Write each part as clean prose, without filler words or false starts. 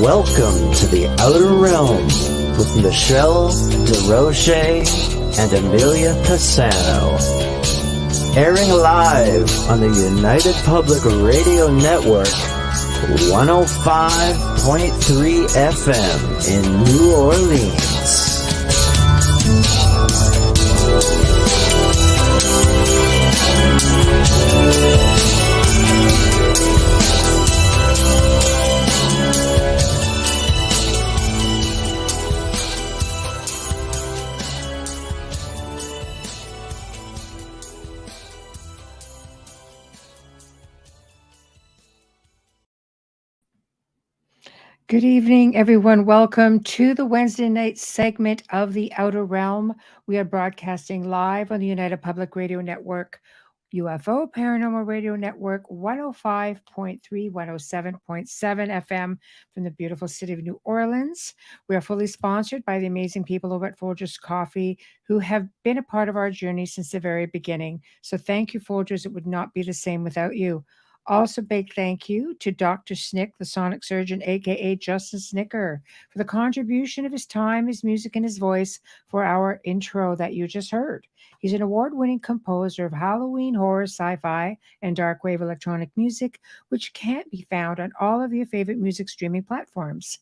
Welcome to the Outer Realm with Michelle DeRoche and Amelia Pisano. Airing live on the United Public Radio Network, 105.3 FM in New Orleans. Good evening, everyone. Welcome to the Wednesday night segment of The Outer Realm. We are broadcasting live on the United Public Radio Network, UFO Paranormal Radio Network, 105.3, 107.7 FM from the beautiful city of New Orleans. We are fully sponsored by the amazing people over at Folgers Coffee who have been a part of our journey since the very beginning. So thank you, Folgers. It would not be the same without you. Also, big thank you to Dr. Snick, the sonic surgeon, aka Justin Snicker, for the contribution of his time, his music, and his voice for our intro that you just heard. He's an award-winning composer of Halloween, horror, sci-fi, and dark wave electronic music, which can't be found on all of your favorite music streaming platforms.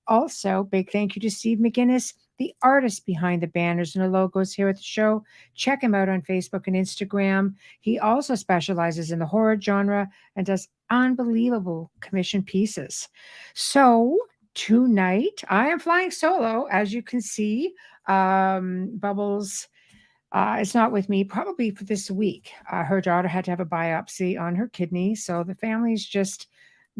Also, big thank you to Steve McGinnis, the artist behind the banners and the logos here at the show. Check him out on Facebook and Instagram. He also specializes in the horror genre and does unbelievable commission pieces. So tonight, I am flying solo, as you can see. Bubbles is not with me, probably for this week. Her daughter had to have a biopsy on her kidney, so the family's just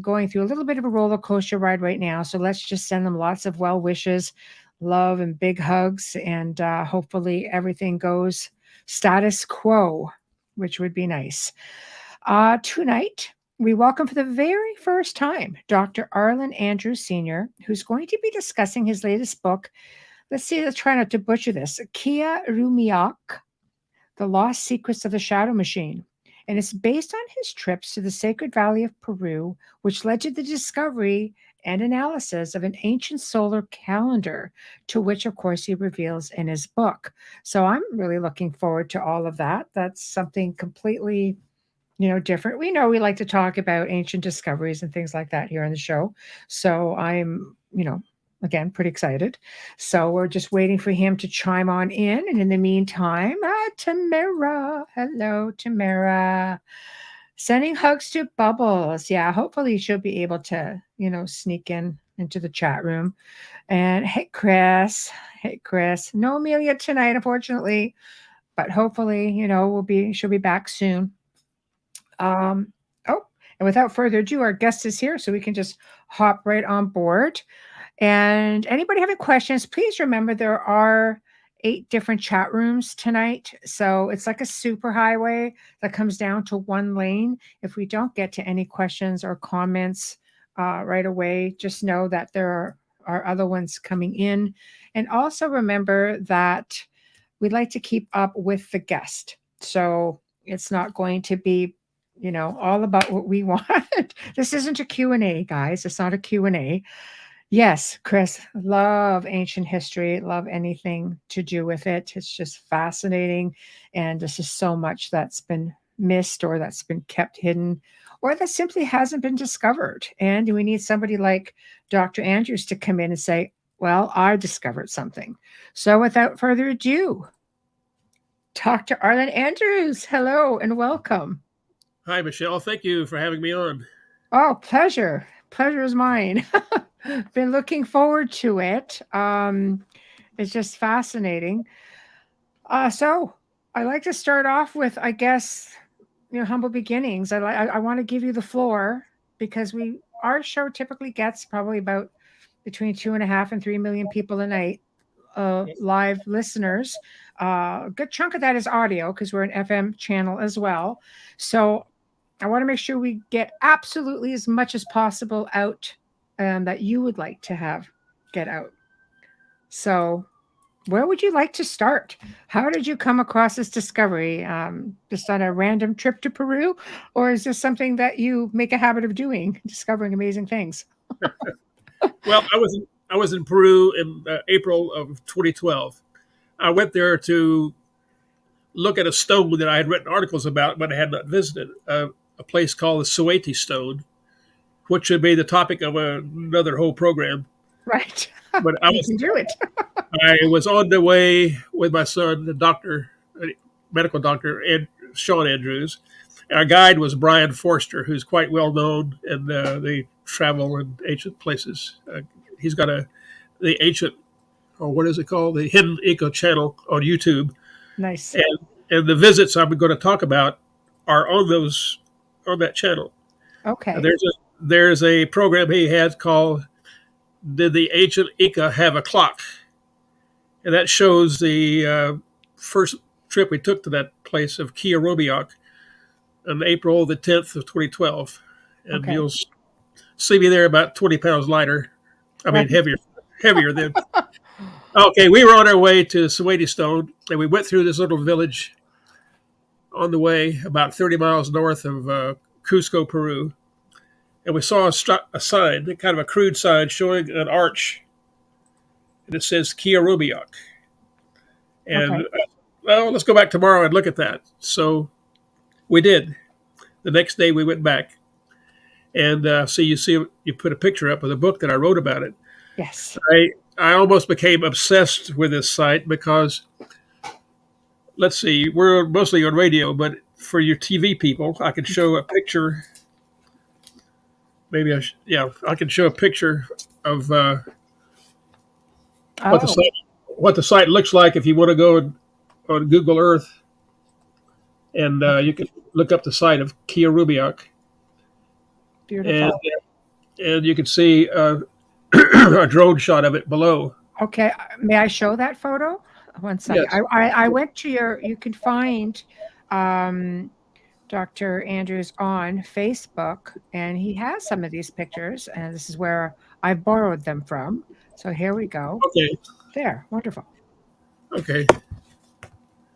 going through a little bit of a roller coaster ride right now. So let's just send them lots of well wishes, love, and big hugs. And hopefully everything goes status quo, which would be nice. Tonight, we welcome for the very first time Dr. Arlan Andrews Sr., who's going to be discussing his latest book. Let's try not to butcher this. KILLARUMIYOQ, The Lost Secrets of the Shadow Machine. And it's based on his trips to the Sacred Valley of Peru, which led to the discovery and analysis of an ancient solar calendar, to which, of course, he reveals in his book. So I'm really looking forward to all of that. That's something completely, different. We know we like to talk about ancient discoveries and things like that here on the show. So I'm, again, pretty excited. So we're just waiting for him to chime on in. And in the meantime, Tamara. Hello, Tamara. Sending hugs to Bubbles. Yeah, hopefully she'll be able to, sneak into the chat room. And hey, Chris. Hey, Chris. No Amelia tonight, unfortunately. But hopefully, she'll be back soon. And without further ado, our guest is here, so we can just hop right on board. And anybody having questions, please remember there are 8 different chat rooms tonight. So it's like a super highway that comes down to one lane. If we don't get to any questions or comments right away, just know that there are other ones coming in. And also remember that we'd like to keep up with the guest. So it's not going to be, all about what we want. This isn't a Q&A, guys. It's not a Q&A. Yes, Chris, love ancient history, love anything to do with it. It's just fascinating. And there's just so much that's been missed or that's been kept hidden or that simply hasn't been discovered. And we need somebody like Dr. Andrews to come in and say, well, I discovered something. So without further ado, Dr. Arlan Andrews, hello and welcome. Hi, Michelle. Thank you for having me on. Oh, pleasure. Pleasure is mine. Been looking forward to it. It's just fascinating. So I like to start off with, I guess, humble beginnings. I want to give you the floor because our show typically gets probably about between 2.5 and 3 million people a night, live listeners. A good chunk of that is audio because we're an FM channel as well. So I want to make sure we get absolutely as much as possible out that you would like to get out. So where would you like to start? How did you come across this discovery? Just on a random trip to Peru? Or is this something that you make a habit of doing, discovering amazing things? Well, I was in Peru in April of 2012. I went there to look at a stone that I had written articles about, but I had not visited. A place called the Sept Stone, which should be the topic of another whole program. Right. But You can do it. I was on the way with my son, the doctor, medical doctor, and Sean Andrews. Our guide was Brian Forster, who's quite well known in the travel and ancient places. He's got the ancient, or what is it called, the Hidden Eco channel on YouTube. Nice. And the visits I'm going to talk about are on that channel. Okay. There's a program he had called "Did the Ancient Inca Have a Clock?" And that shows the first trip we took to that place of KILLARUMIYOQ on April the 10th of 2012. And Okay. you'll see me there about 20 pounds lighter. I mean, Right. heavier than. Okay, we were on our way to Sept Stone, and we went through this little village on the way about 30 miles north of Cusco, Peru. And we saw a sign, kind of a crude sign, showing an arch. And it says KILLARUMIYOQ. And, Okay. well, let's go back tomorrow and look at that. So we did. The next day we went back. And you put a picture up of the book that I wrote about it. Yes. I almost became obsessed with this site because, let's see, we're mostly on radio, but for your TV people, I can show a picture. Maybe I can show a picture of Oh, what the site looks like if you want to go on Google Earth, and you can look up the site of KILLARUMIYOQ, and beautiful. and you can see a drone shot of it below. Okay. May I show that photo? One second. Yes. I went to you can find Dr. Andrews on Facebook, and he has some of these pictures, and this is where I borrowed them from. So here we go. Okay. There. Wonderful. Okay.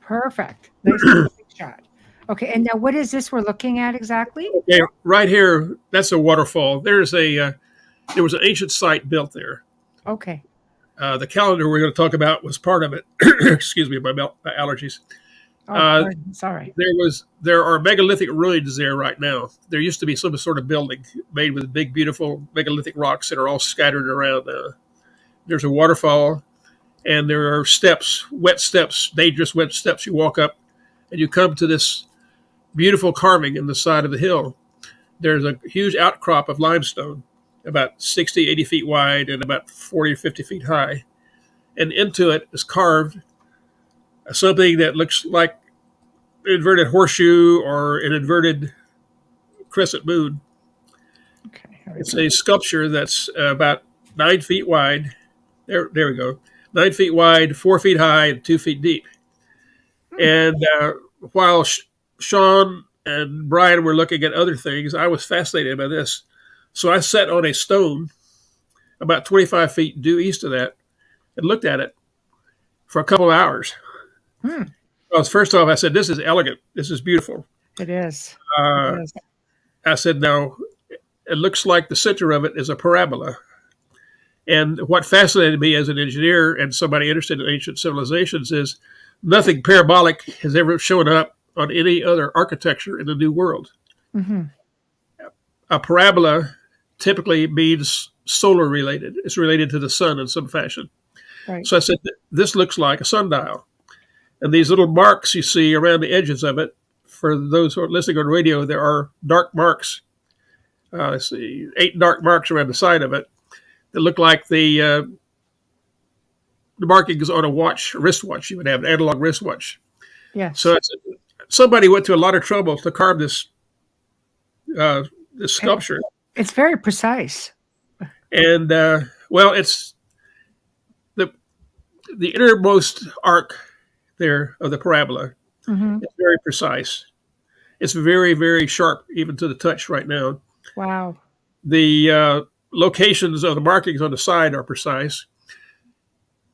Perfect. Nice big shot. Okay. And now what is this we're looking at exactly? Okay. Right here, that's a waterfall. There was an ancient site built there. Okay. The calendar we're going to talk about was part of it. Excuse me, my allergies. Oh, pardon. Sorry. There are megalithic ruins there right now. There used to be some sort of building made with big, beautiful megalithic rocks that are all scattered around. There's a waterfall, and there are steps, wet steps, dangerous wet steps. You walk up, and you come to this beautiful carving in the side of the hill. There's a huge outcrop of limestone, about 60, 80 feet wide and about 40 or 50 feet high. And into it is carved something that looks like an inverted horseshoe or an inverted crescent moon. Okay. Here we It's go. a sculpture that's about 9 feet wide. There we go. 9 feet wide, 4 feet high, and 2 feet deep. And while Sean and Brian were looking at other things, I was fascinated by this. So I sat on a stone about 25 feet due east of that and looked at it for a couple of hours. Well, first off, I said, "This is elegant. This is beautiful." It is. Uh, It is. I said, "Now, it looks like the center of it is a parabola." And what fascinated me as an engineer and somebody interested in ancient civilizations is nothing parabolic has ever shown up on any other architecture in the New World. Mm-hmm. A parabola typically means solar related. It's related to the sun in some fashion. Right. So I said, "This looks like a sundial." And these little marks you see around the edges of it, for those who are listening on radio, there are dark marks. Let's see, 8 dark marks around the side of it that look like the markings on a watch, a wristwatch. You would have an analog wristwatch. Yes. So somebody went to a lot of trouble to carve this sculpture. It's very precise. And well, it's the innermost arc there of the parabola. Mm-hmm. It's very precise. It's very, very sharp, even to the touch right now. Wow. The locations of the markings on the side are precise.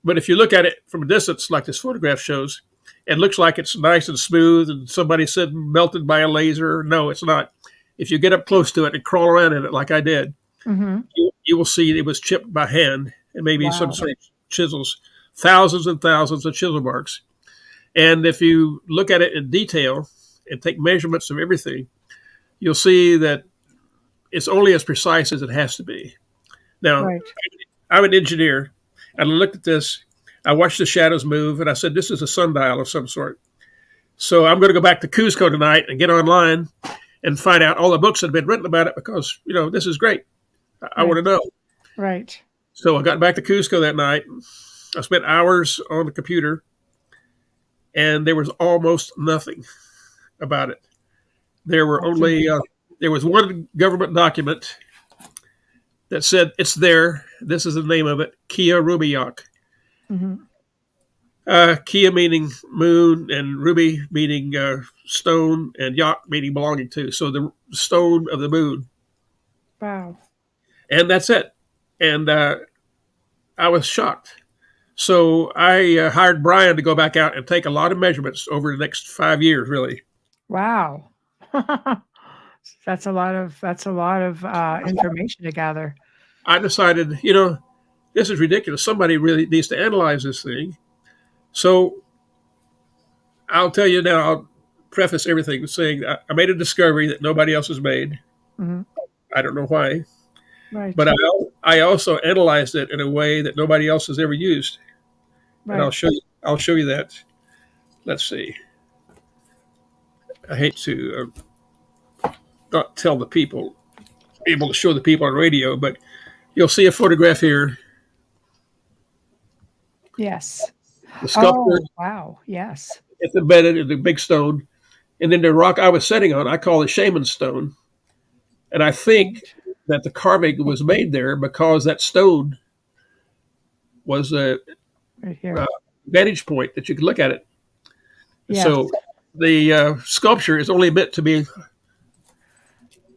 But if you look at it from a distance, like this photograph shows, it looks like it's nice and smooth, and somebody said melted by a laser. No, it's not. If you get up close to it and crawl around in it like I did, Mm-hmm. you will see it was chipped by hand and maybe some Wow. sort of chisels, thousands and thousands of chisel marks. And if you look at it in detail and take measurements of everything, you'll see that it's only as precise as it has to be. Now, Right. I'm an engineer, and I looked at this. I watched the shadows move, and I said, this is a sundial of some sort. So I'm going to go back to Cusco tonight and get online and find out all the books that have been written about it because, this is great. I want to know. Right. So I got back to Cusco that night. I spent hours on the computer, and there was almost nothing about it. There were only there was one government document that said it's there. This is the name of it, KILLARUMIYOQ. Mm-hmm. Kia meaning moon, and ruby meaning stone, and yak meaning belonging to. So the stone of the moon. Wow. And that's it. And I was shocked. So I hired Brian to go back out and take a lot of measurements over the next 5 years, really. Wow. That's a lot of information to gather. I decided, this is ridiculous. Somebody really needs to analyze this thing. So I'll tell you now, I'll preface everything with saying I made a discovery that nobody else has made. Mm-hmm. I don't know why. Right. But I also analyzed it in a way that nobody else has ever used. Right. And I'll show you that. Let's see. I hate to not tell the people, able to show the people on radio, but you'll see a photograph here. Yes. The sculpture. Oh, wow. Yes. It's embedded in the big stone. And then the rock I was sitting on, I call it shaman stone. And I think that the carving was made there because that stone was a Right here. vantage point that you could look at it. Yes. So the sculpture is only meant to be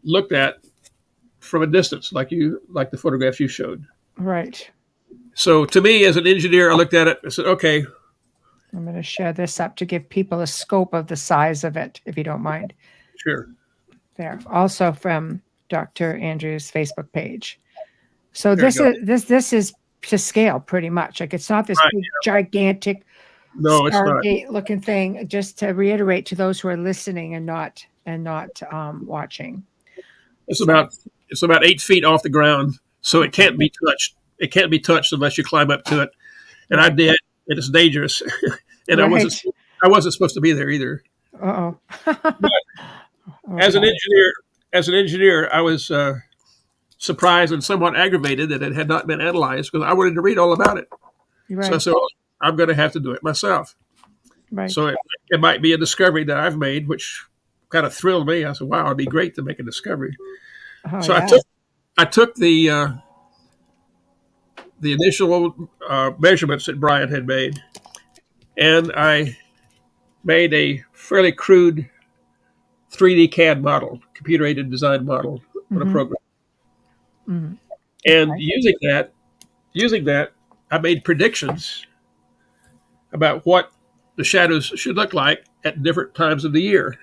looked at from a distance, like the photographs you showed. Right. So to me, as an engineer, I looked at it and said, okay. I'm going to share this up to give people a scope of the size of it, if you don't mind. Sure. There. Also from Dr. Andrews' Facebook page. So There you this is to scale pretty much. Like it's not this Right, big, gigantic No, it's not. Stargate looking thing. Just to reiterate to those who are listening and not watching. It's about 8 feet off the ground, so it can't be touched. It can't be touched unless you climb up to it. And I did, and it's dangerous. And Right. I wasn't supposed to be there either. Uh-oh. As an engineer, I was surprised and somewhat aggravated that it had not been analyzed because I wanted to read all about it. Right. So I said, I'm going to have to do it myself. Right. So it might be a discovery that I've made, which kind of thrilled me. I said, wow, it'd be great to make a discovery. Oh, So yeah. I took the initial measurements that Brian had made, and I made a fairly crude 3D CAD model, computer-aided design model on a program. Mhm. And Okay. using that, I made predictions about what the shadows should look like at different times of the year.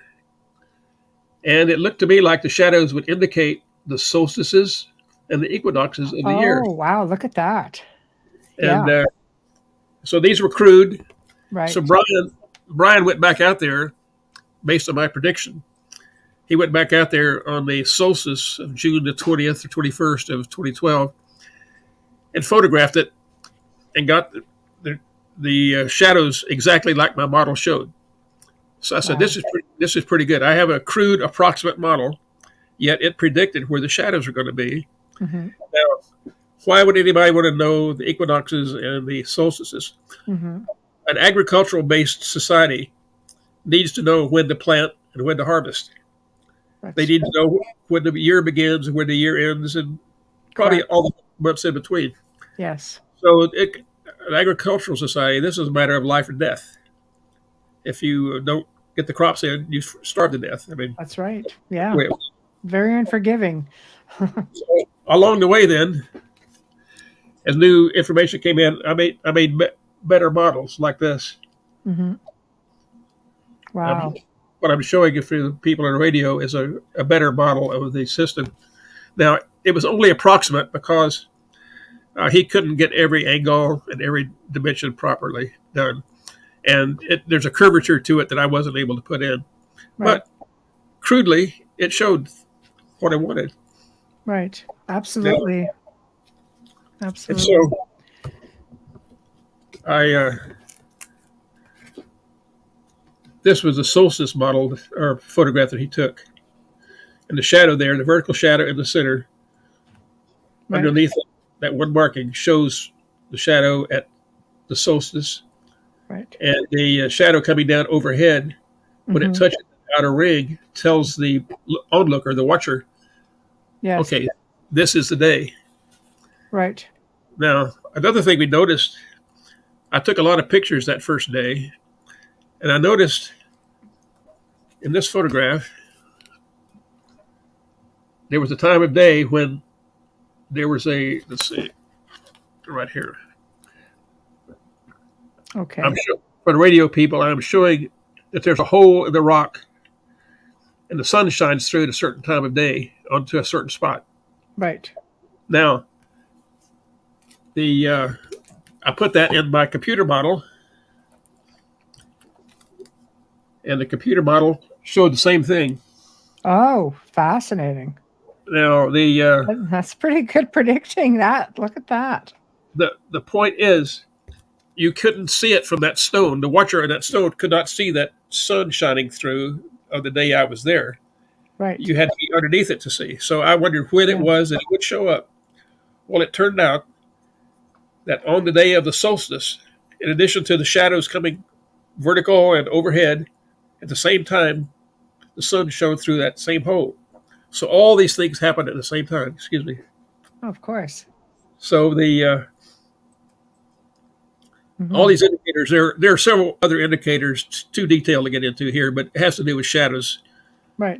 And it looked to me like the shadows would indicate the solstices and the equinoxes of the year. Oh, wow. Look at that. And so these were crude. Right. So Brian went back out there based on my prediction. He went back out there on the solstice of June the 20th or 21st of 2012 and photographed it and got the shadows exactly like my model showed. So I said, Wow. this is pretty good. I have a crude approximate model, yet it predicted where the shadows are going to be. Mm-hmm. Now, why would anybody want to know the equinoxes and the solstices? Mm-hmm. An agricultural-based society needs to know when to plant and when to harvest. They need to know when the year begins and when the year ends, and probably Correct. all the months in between. Yes. So an agricultural society, this is a matter of life or death. If you don't get the crops in, you starve to death. I mean, That's right. Yeah. wait. Very unforgiving. So along the way, then, as new information came in, I made better models like this. Mm-hmm. Wow. What I'm showing you for the people on the radio is a better model of the system Now, it was only approximate because he couldn't get every angle and every dimension properly done. And there's a curvature to it that I wasn't able to put in. Right. But crudely, it showed what I wanted. Right. Absolutely. Yeah. Absolutely. And so this was a solstice model or photograph that he took. And the shadow there, the vertical shadow in the center, Right. underneath it, that one marking shows the shadow at the solstice. Right. And the shadow coming down overhead, when it touches the outer ring, tells the onlooker, the watcher, Yes. okay, this is the day. Right. Now, another thing we noticed, I took a lot of pictures that first day, and I noticed in this photograph, there was a time of day when there was let's see, right here. Okay. For the radio people, I'm showing that there's a hole in the rock, and the sun shines through at a certain time of day onto a certain spot. Right. Now, I put that in my computer model, and the computer model showed the same thing. Oh, fascinating. Now, That's pretty good predicting that. Look at that. The point is, you couldn't see it from that stone. The watcher on that stone could not see that sun shining through of the day I was there. Right. You had to be underneath it to see. So I wondered when it was that it would show up. Well, it turned out that on the day of the solstice, in addition to the shadows coming vertical and overhead, at the same time, the sun shone through that same hole. So all these things happened at the same time. Excuse me. Of course. So all these indicators, there are several other indicators, too detailed to get into here, but it has to do with shadows. Right.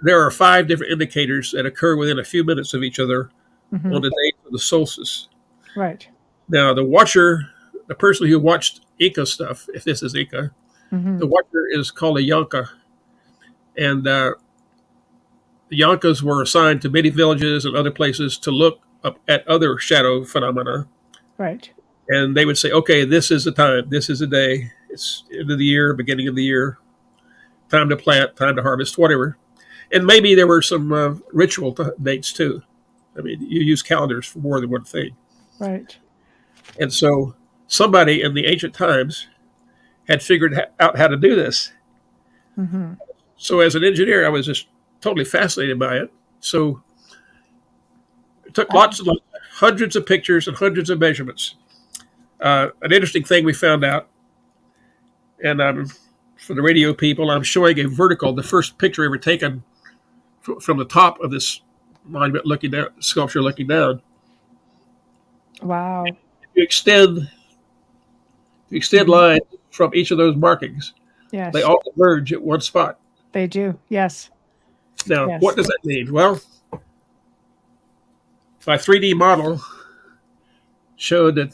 There are 5 different indicators that occur within a few minutes of each other on the day of the solstice. Right. Now, the watcher, the person who watched Inca stuff, if this is Inca, the watcher is called a Yanka. And the Yankas were assigned to many villages and other places to look up at other shadow phenomena. Right. And they would say, okay, this is the time, this is the day, it's end of the year, beginning of the year, time to plant, time to harvest, whatever. And maybe there were some ritual dates too. I mean, you use calendars for more than one thing. Right. And so somebody in the ancient times had figured out how to do this. So as an engineer, I was just totally fascinated by it. So it took hundreds of pictures and hundreds of measurements. An interesting thing we found out, and for the radio people, I'm showing a vertical, the first picture ever taken from the top of this monument looking down, sculpture looking down. Wow. If you extend lines from each of those markings, Yes. they all converge at one spot. They do. Yes. Now, Yes. what does that mean? Well, my 3D model showed that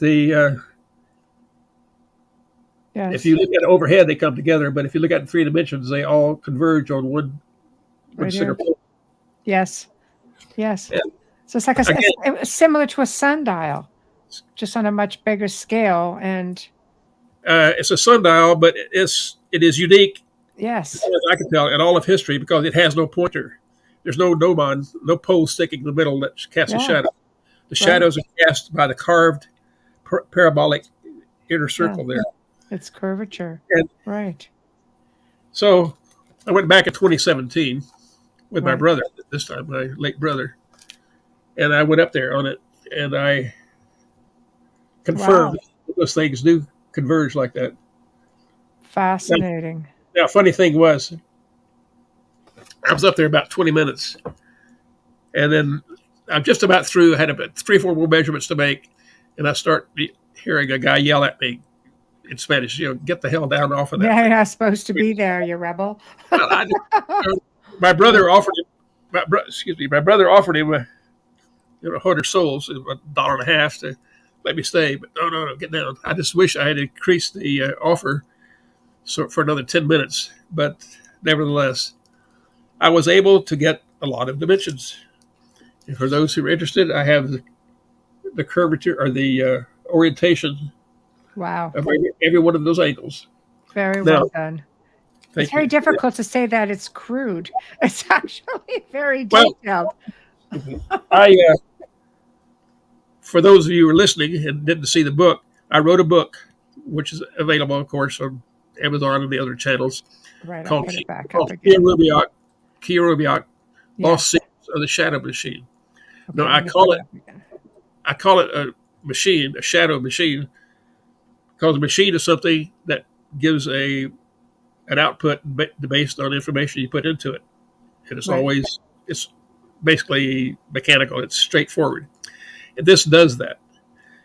Yes. if you look at it overhead, they come together, but if you look at it in 3 dimensions, they all converge on one Right center here. point. Yes. Yes. And So it's like it's similar to a sundial, just on a much bigger scale. And it's a sundial, but it is unique, yes. as far as I can tell, in all of history because it has no pointer. There's no gnomon, no pole sticking in the middle that casts a shadow. The shadows are cast by the carved parabolic inner circle there. It's curvature. And right. so I went back in 2017 with my brother, this time, my late brother. And I went up there on it, and I confirmed that those things do converge like that. Fascinating. Now, funny thing was, I was up there about 20 minutes, and then I'm just about through. I had about 3 or 4 more measurements to make, and I start hearing a guy yell at me in Spanish, get the hell down off of that. Yeah, you're not supposed to be there, you rebel. Well, my brother offered him, my brother offered him $100 souls, $1.50 to let me stay, but no, get down. I just wish I had increased the offer for another 10 minutes, but nevertheless, I was able to get a lot of dimensions. For those who are interested, I have the curvature or the orientation Wow. of every one of those angles. Very Now, well done. It's thank very you. difficult to say that it's crude. It's actually very Well, detailed. I for those of you who are listening and didn't see the book, I wrote a book, which is available, of course, on Amazon and the other channels, Right, I'll called, put it back up called again. KILLARUMIYOQ, Lost Yes. Secrets of the Shadow Machine. Okay, No, let me put it up again. I call it a machine, a shadow machine, because a machine is something that gives an output based on information you put into it, and Right. it's basically mechanical. It's straightforward, and this does that.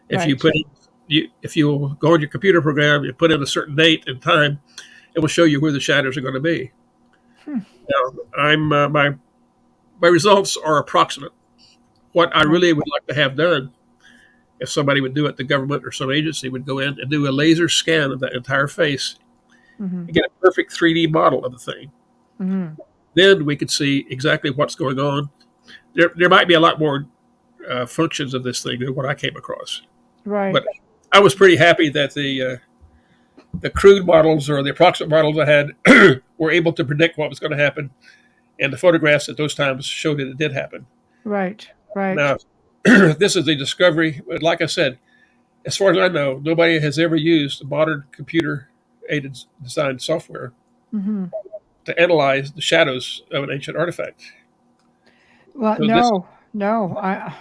If you Right. put in, if you go in your computer program, you put in a certain date and time, it will show you where the shadows are going to be. Hmm. Now, my results are approximate. What I Right. really would like to have done, if somebody would do it, the government or some agency would go in and do a laser scan of that entire face Mm-hmm. and get a perfect 3D model of the thing. Mm-hmm. Then we could see exactly what's going on. There might be a lot more functions of this thing than what I came across. Right. But I was pretty happy that the crude models or the approximate models I had were able to predict what was going to happen, and the photographs at those times showed that it did happen. Right. Right. Now, this is a discovery. But like I said, as far as I know, nobody has ever used modern computer-aided design software Mm-hmm. to analyze the shadows of an ancient artifact. Well, So this, no.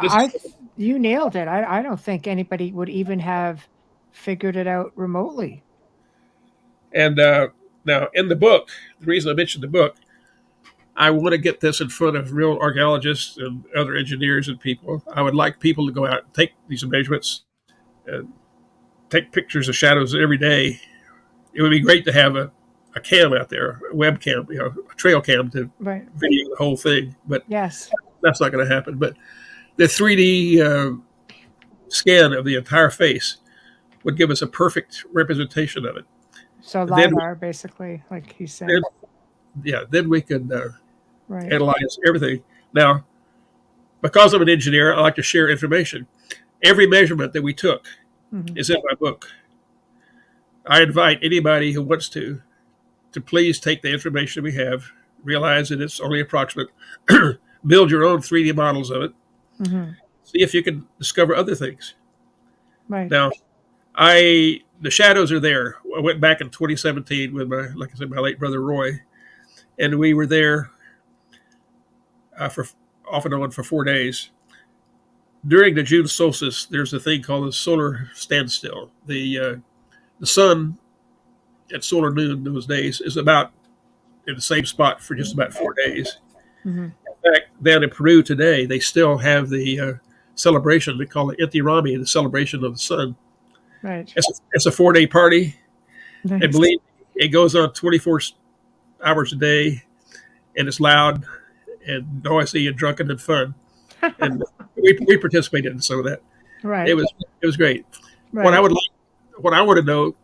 this, You nailed it. I don't think anybody would even have figured it out remotely. and now in the book, the reason I mentioned the book, I want to get this in front of real archaeologists and other engineers and people. I would like people to go out and take these measurements and take pictures of shadows every day. It would be great to have a cam out there, a webcam, a trail cam to Right. video the whole thing. But Yes. that's not going to happen. But the 3D scan of the entire face would give us a perfect representation of it. So Then, LiDAR, basically, like he said. then we could Right. analyze everything. Now, because I'm an engineer, I like to share information. Every measurement that we took Mm-hmm. is in my book. I invite anybody who wants to please take the information we have, realize that it's only approximate, build your own 3D models of it, Mm-hmm. see if you can discover other things. Right. Now, the shadows are there. I went back in 2017 with like I said, my late brother Roy, and we were there for off and on for 4 days. During the June solstice, there's a thing called the solar standstill. The sun at solar noon those days is about in the same spot for just about 4 days. Mm-hmm. In fact, down in Peru today, they still have the celebration. They call it Inti Raymi, the celebration of the sun. Right. It's a 4 day party, and Nice. believe me, it goes on 24 hours a day, and it's loud and noisy and drunken and fun. And we participated in some of that. Right. It was great. Right. What I want to know,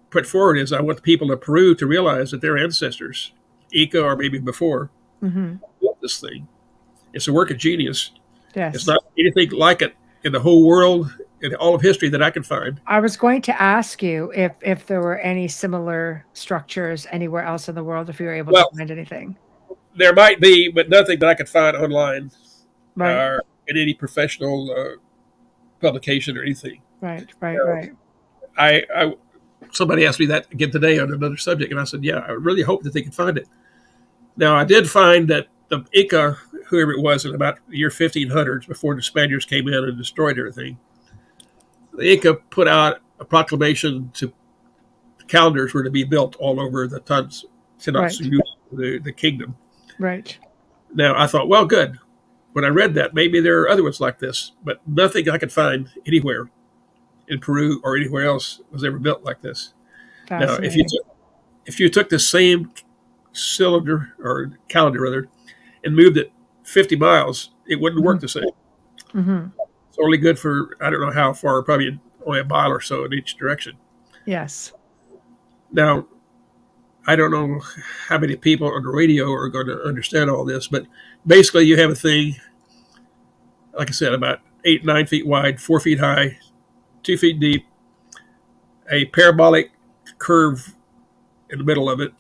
put forward is I want the people of Peru to realize that their ancestors, Inca or maybe before, Mm-hmm. built this thing. It's a work of genius. Yes. It's not anything like it in the whole world, in all of history that I can find. I was going to ask you if there were any similar structures anywhere else in the world, if you were able to find anything. There might be, but nothing that I could find online Right. or in any professional publication or anything. Right. Right. Somebody asked me that again today on another subject, and I said, yeah, I really hope that they can find it. Now, I did find that the Inca, whoever it was, in about the year 1500s, before the Spaniards came in and destroyed everything, the Inca put out a proclamation to calendars were to be built all over the Tenatsu, the kingdom. Right. Now, I thought, well, good. When I read that, maybe there are other ones like this, but nothing I could find anywhere in Peru or anywhere else was ever built like this. Now, if you took the same cylinder or calendar rather and moved it 50 miles, it wouldn't work the same. Mm-hmm. It's only good for I don't know how far, probably only a mile or so in each direction. Yes. Now, I don't know how many people on the radio are going to understand all this, but basically you have a thing, like I said, about 8, 9 feet wide, 4 feet high, 2 feet deep, a parabolic curve in the middle of it,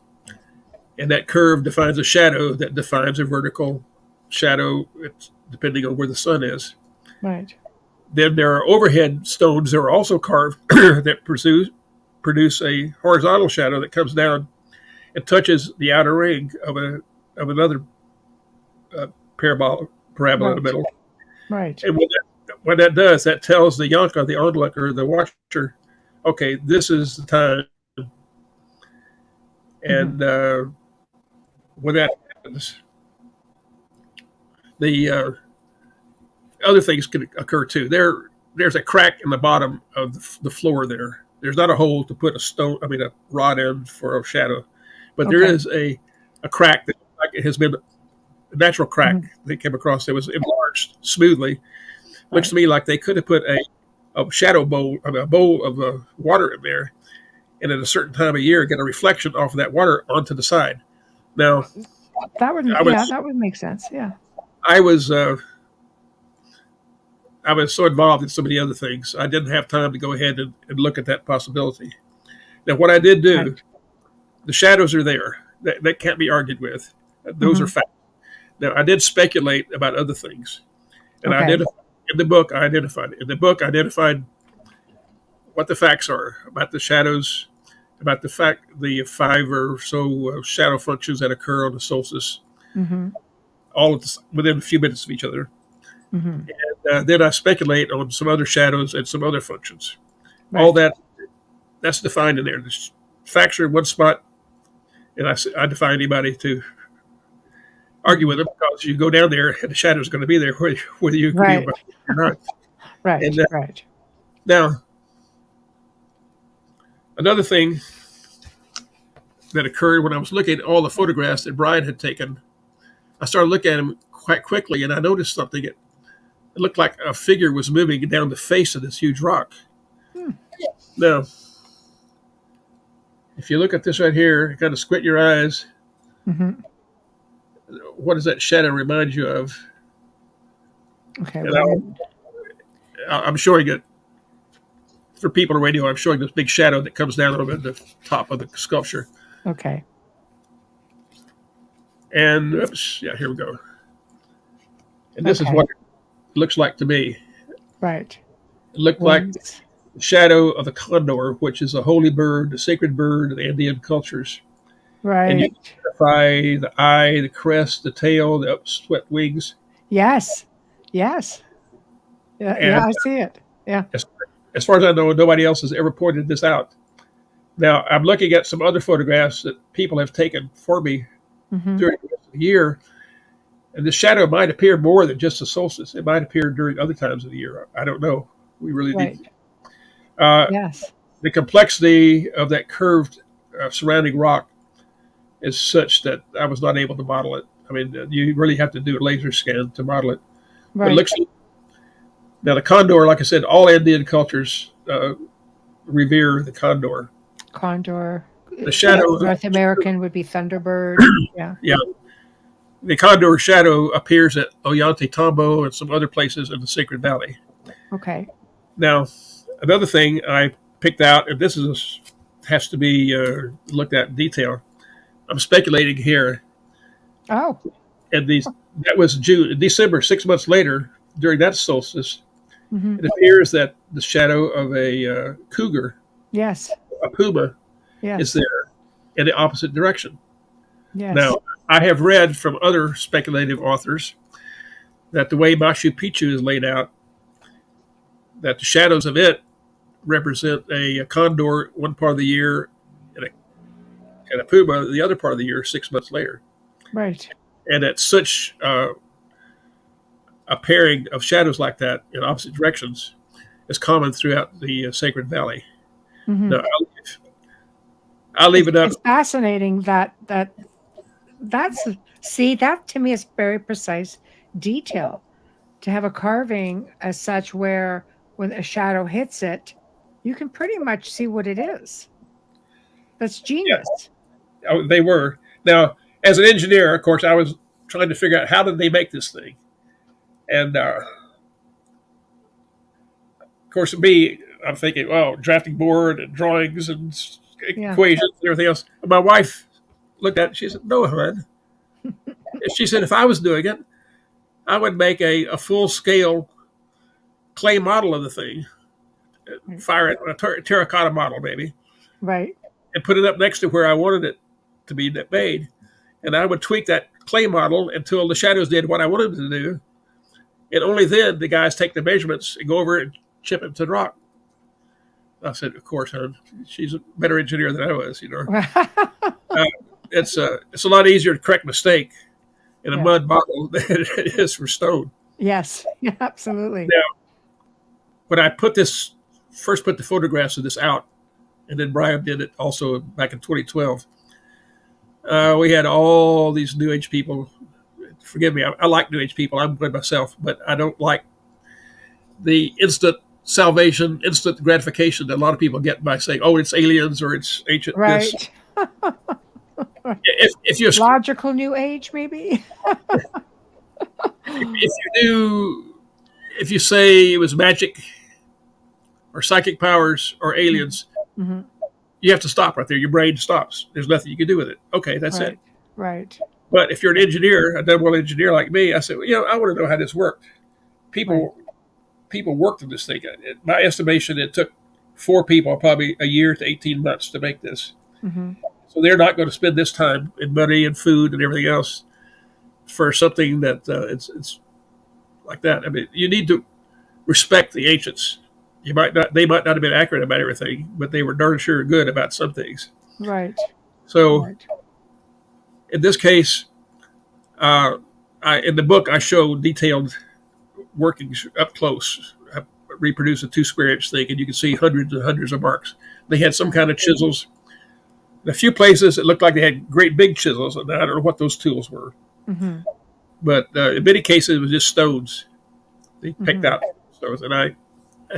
and that curve defines a shadow that defines a vertical shadow, depending on where the sun is. Right. Then there are overhead stones that are also carved that produce a horizontal shadow that comes down and touches the outer ring of another parabola in the middle. Right. And when that does, that tells the Yanka, the onlooker, the watcher, okay, this is the time. And when that happens, the other things can occur too. There's a crack in the bottom of the floor there. There's not a hole to put a rod in for a shadow, but there is a crack that like it has been a natural crack that came across that was enlarged smoothly. Looks to me like they could have put a shadow bowl, a bowl of water in there, and at a certain time of year get a reflection off of that water onto the side. Now, that would make sense. Yeah. I was so involved in so many other things, I didn't have time to go ahead and look at that possibility. Now, what I did do, the shadows are there. That can't be argued with. Those are facts. Now, I did speculate about other things. And in the book, I identified it. In the book, I identified what the facts are about the shadows, about the 5 or so shadow functions that occur on the solstice, all within a few minutes of each other. And then I speculate on some other shadows and some other functions. Right. All that's defined in there. The facts are in one spot, and I defy anybody to argue with them, because you go down there and the shadow is going to be there whether you agree about it or not. Right. And, right. Now, another thing that occurred when I was looking at all the photographs that Brian had taken, I started looking at them quite quickly, and I noticed something. It looked like a figure was moving down the face of this huge rock. Now, if you look at this right here, kind of squint your eyes. What does that shadow remind you of? Okay. I'm showing it for people on radio. I'm showing this big shadow that comes down over the top of the sculpture. Okay. And here we go. And this is what it looks like to me. Right. It looked like the shadow of the condor, which is a holy bird, the sacred bird of the Andean cultures. Right. And you can identify the eye, the crest, the tail, the upswept wings. Yes. Yes. Yeah, I see it. Yeah. As far as I know, nobody else has ever pointed this out. Now, I'm looking at some other photographs that people have taken for me during the rest of the year, and the shadow might appear more than just the solstice. It might appear during other times of the year. I don't know. We really need. Yes. The complexity of that curved surrounding rock is such that I was not able to model it. I mean, you really have to do a laser scan to model it. Right. But it looks. Now, the condor, like I said, all Andean cultures revere the condor. Condor. The shadow. North American would be thunderbird. Yeah. Yeah. The condor shadow appears at Ollantaytambo and some other places in the Sacred Valley. Okay. Now, another thing I picked out, and this has to be looked at in detail. I'm speculating here. Oh. And that was December, 6 months later, during that solstice, it appears that the shadow of a cougar, a puma, is there in the opposite direction. Yes. Now, I have read from other speculative authors that the way Machu Picchu is laid out, that the shadows of it represent a condor one part of the year and a puma the other part of the year 6 months later. Right. And that such a pairing of shadows like that in opposite directions is common throughout the Sacred Valley. Now, I'll leave it up. It's fascinating that to me is very precise detail, to have a carving as such where when a shadow hits it, you can pretty much see what it is. That's genius. Oh, they were. Now, as an engineer, of course, I was trying to figure out how did they make this thing. And of course, me, I'm thinking, well, drafting board and drawings and Yeah. equations and everything else. And my wife looked at it. She said, "No, hon." She said, "If I was doing it, I would make a full scale clay model of the thing, fire it on a terracotta model, maybe, Right. and put it up next to where I wanted it to be made. And I would tweak that clay model until the shadows did what I wanted them to do. And only then the guys take the measurements and go over it and chip it to the rock." I said, "Of course, hon. She's a better engineer than I was, you know." It's a lot easier to correct mistake in a Yeah. mud model than it is for stone. Yes. Yeah, absolutely. Now, when I first put the photographs of this out, and then Brian did it also back in 2012, we had all these New Age people. Forgive me, I like New Age people. I'm good myself, but I don't like the instant salvation, instant gratification that a lot of people get by saying, "Oh, it's aliens or it's ancient." Right. This. If you Logical New Age, maybe. if you say it was magic or psychic powers or aliens, Mm-hmm. you have to stop right there. Your brain stops. There's nothing you can do with it. Okay, that's Right. it. Right. But if you're an engineer, a double engineer like me, I said, well, I want to know how this worked. People worked on this thing. In my estimation, it took 4 people probably a year to 18 months to make this. Mm-hmm. So they're not going to spend this time and money and food and everything else for something that it's like that. I mean, you need to respect the ancients. They might not have been accurate about everything, but they were darn sure good about some things. Right. So Right. in this case, in the book, I show detailed workings up close. I reproduce a 2-square-inch thing, and you can see hundreds and hundreds of marks. They had some kind of chisels. In a few places, it looked like they had great big chisels, and I don't know what those tools were. Mm-hmm. But in many cases, it was just stones. They picked out stones, and I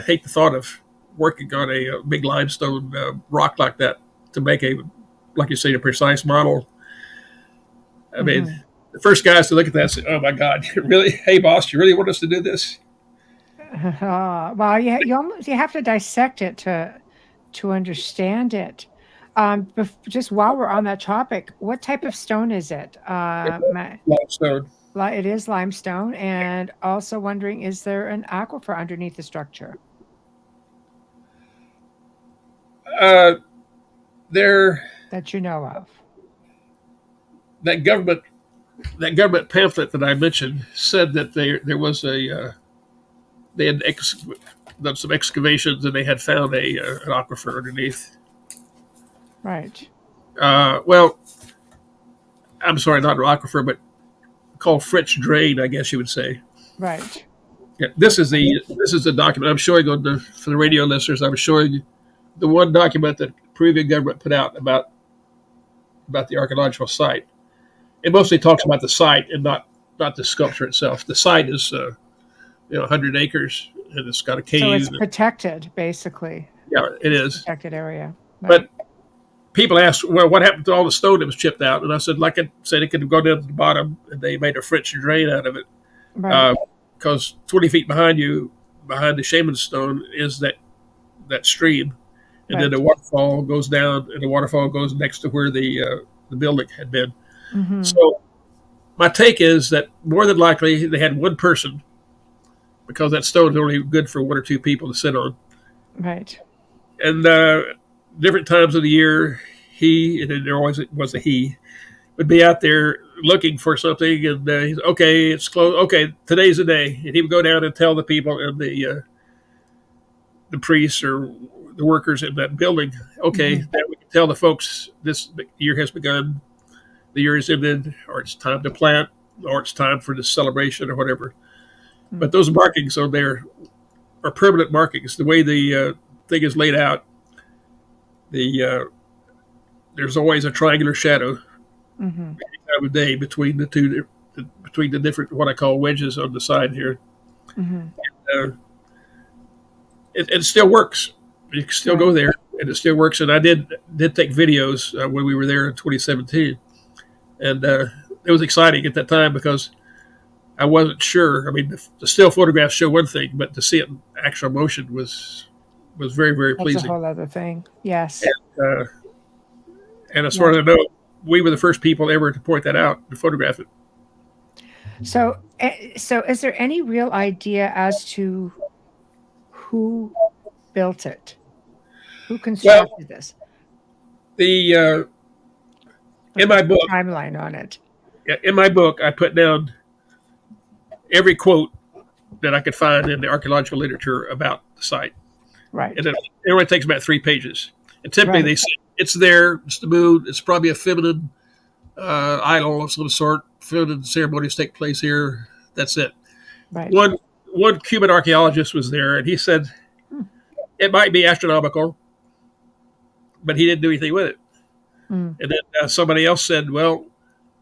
hate the thought of working on a big limestone rock like that to make like you say, a precise model. I mean, the first guys to look at that say, "Oh my God, really? Hey, boss, you really want us to do this?" Well, you have to dissect it to understand it. Just while we're on that topic, what type of stone is it? Limestone. It is limestone, and also wondering, is there an aquifer underneath the structure? There. That you know of. That government pamphlet that I mentioned said that there was they had done some excavations and they had found an aquifer underneath. Right. Well, I'm sorry, not an aquifer, but called French drain, I guess you would say. Right. Yeah, this is the document I'm showing for the radio listeners. I'm showing the one document that the Peruvian government put out about the archaeological site. It mostly talks about the site and not the sculpture itself. The site is 100 acres and it's got a cave. So it's protected, basically. Yeah, it is. Protected area. Right. But people ask, well, what happened to all the stone that was chipped out? And I said, like I said, it could have gone down to the bottom and they made a French drain out of it. Right. Because 20 feet behind you, behind the shaman stone, is that stream. And then the waterfall goes down, and the waterfall goes next to where the building had been. Mm-hmm. So my take is that more than likely they had one person, because that stone is only good for 1 or 2 people to sit on. Right. And different times of the year, he, and there always was a he, would be out there looking for something, and he's okay, it's close. Okay, today's the day, and he would go down and tell the people and the priests or the workers in that building, okay, that we can tell the folks this year has begun, the year is ended, or it's time to plant, or it's time for the celebration or whatever. Mm-hmm. But those markings on there are permanent markings. The way the thing is laid out, there's always a triangular shadow any time of day between the two, between the different, what I call wedges on the side here. Mm-hmm. And, it still works. You can still go there and it still works. And I did take videos when we were there in 2017, and it was exciting at that time because I wasn't sure. I mean, the still photographs show one thing, but to see it in actual motion was very, very That's pleasing. a whole other thing. Yes. And as far as I know, we were the first people ever to point that out and photograph it. So is there any real idea as to who built it? Who constructed this? In my book, timeline on it. In my book, I put down every quote that I could find in the archaeological literature about the site. Right. And it only takes about 3 pages. And typically they say it's there, it's the moon, it's probably a feminine idol of some sort. Feminine ceremonies take place here. That's it. Right. One Cuban archaeologist was there, and he said it might be astronomical, but he didn't do anything with it. And then somebody else said, well,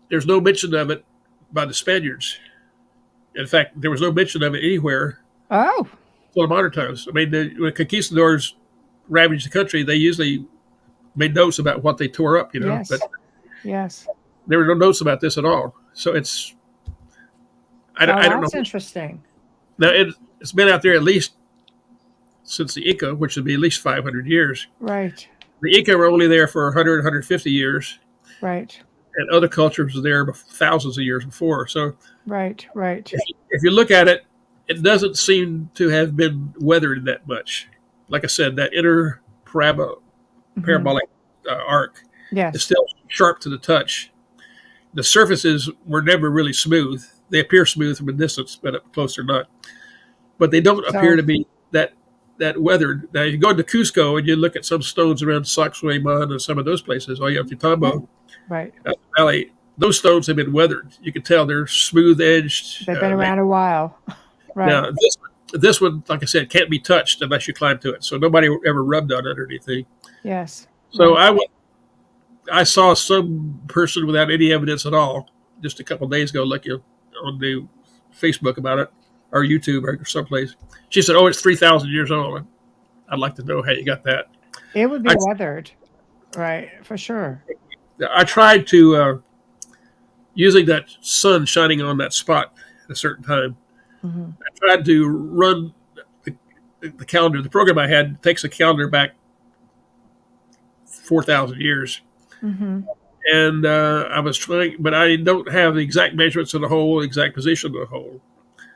there's no mention of it by the Spaniards. In fact, there was no mention of it anywhere until the modern times. I mean, when conquistadors ravaged the country, they usually made notes about what they tore up, you know. Yes. But yes. There were no notes about this at all. So it's, I don't know. That's interesting. Now, it's been out there at least since the Inca, which would be at least 500 years. Right. The Inca were only there for 100, 150 years. Right. And other cultures were there thousands of years before. So right. If you look at it, it doesn't seem to have been weathered that much. Like I said, that inner parabolic arc is still sharp to the touch. The surfaces were never really smooth. They appear smooth from a distance, but up close they're not. But they don't appear to be that weathered. Now, you go to Cusco and you look at some stones around Sacsayhuaman and some of those places, Ollantaytambo, Valley, those stones have been weathered. You can tell they're smooth edged. They've been around a while. Right. Now, this one, like I said, can't be touched unless you climb to it. So nobody ever rubbed on it or anything. Yes. So I saw some person without any evidence at all just a couple of days ago, looking on the Facebook about it, or YouTube or someplace. She said, it's 3,000 years old. I'd like to know how you got that. It would be weathered. Right, for sure. I tried to, using that sun shining on that spot at a certain time, I tried to run the calendar. The program I had takes a calendar back 4,000 years. And I was trying, but I don't have the exact measurements of the hole, exact position of the hole.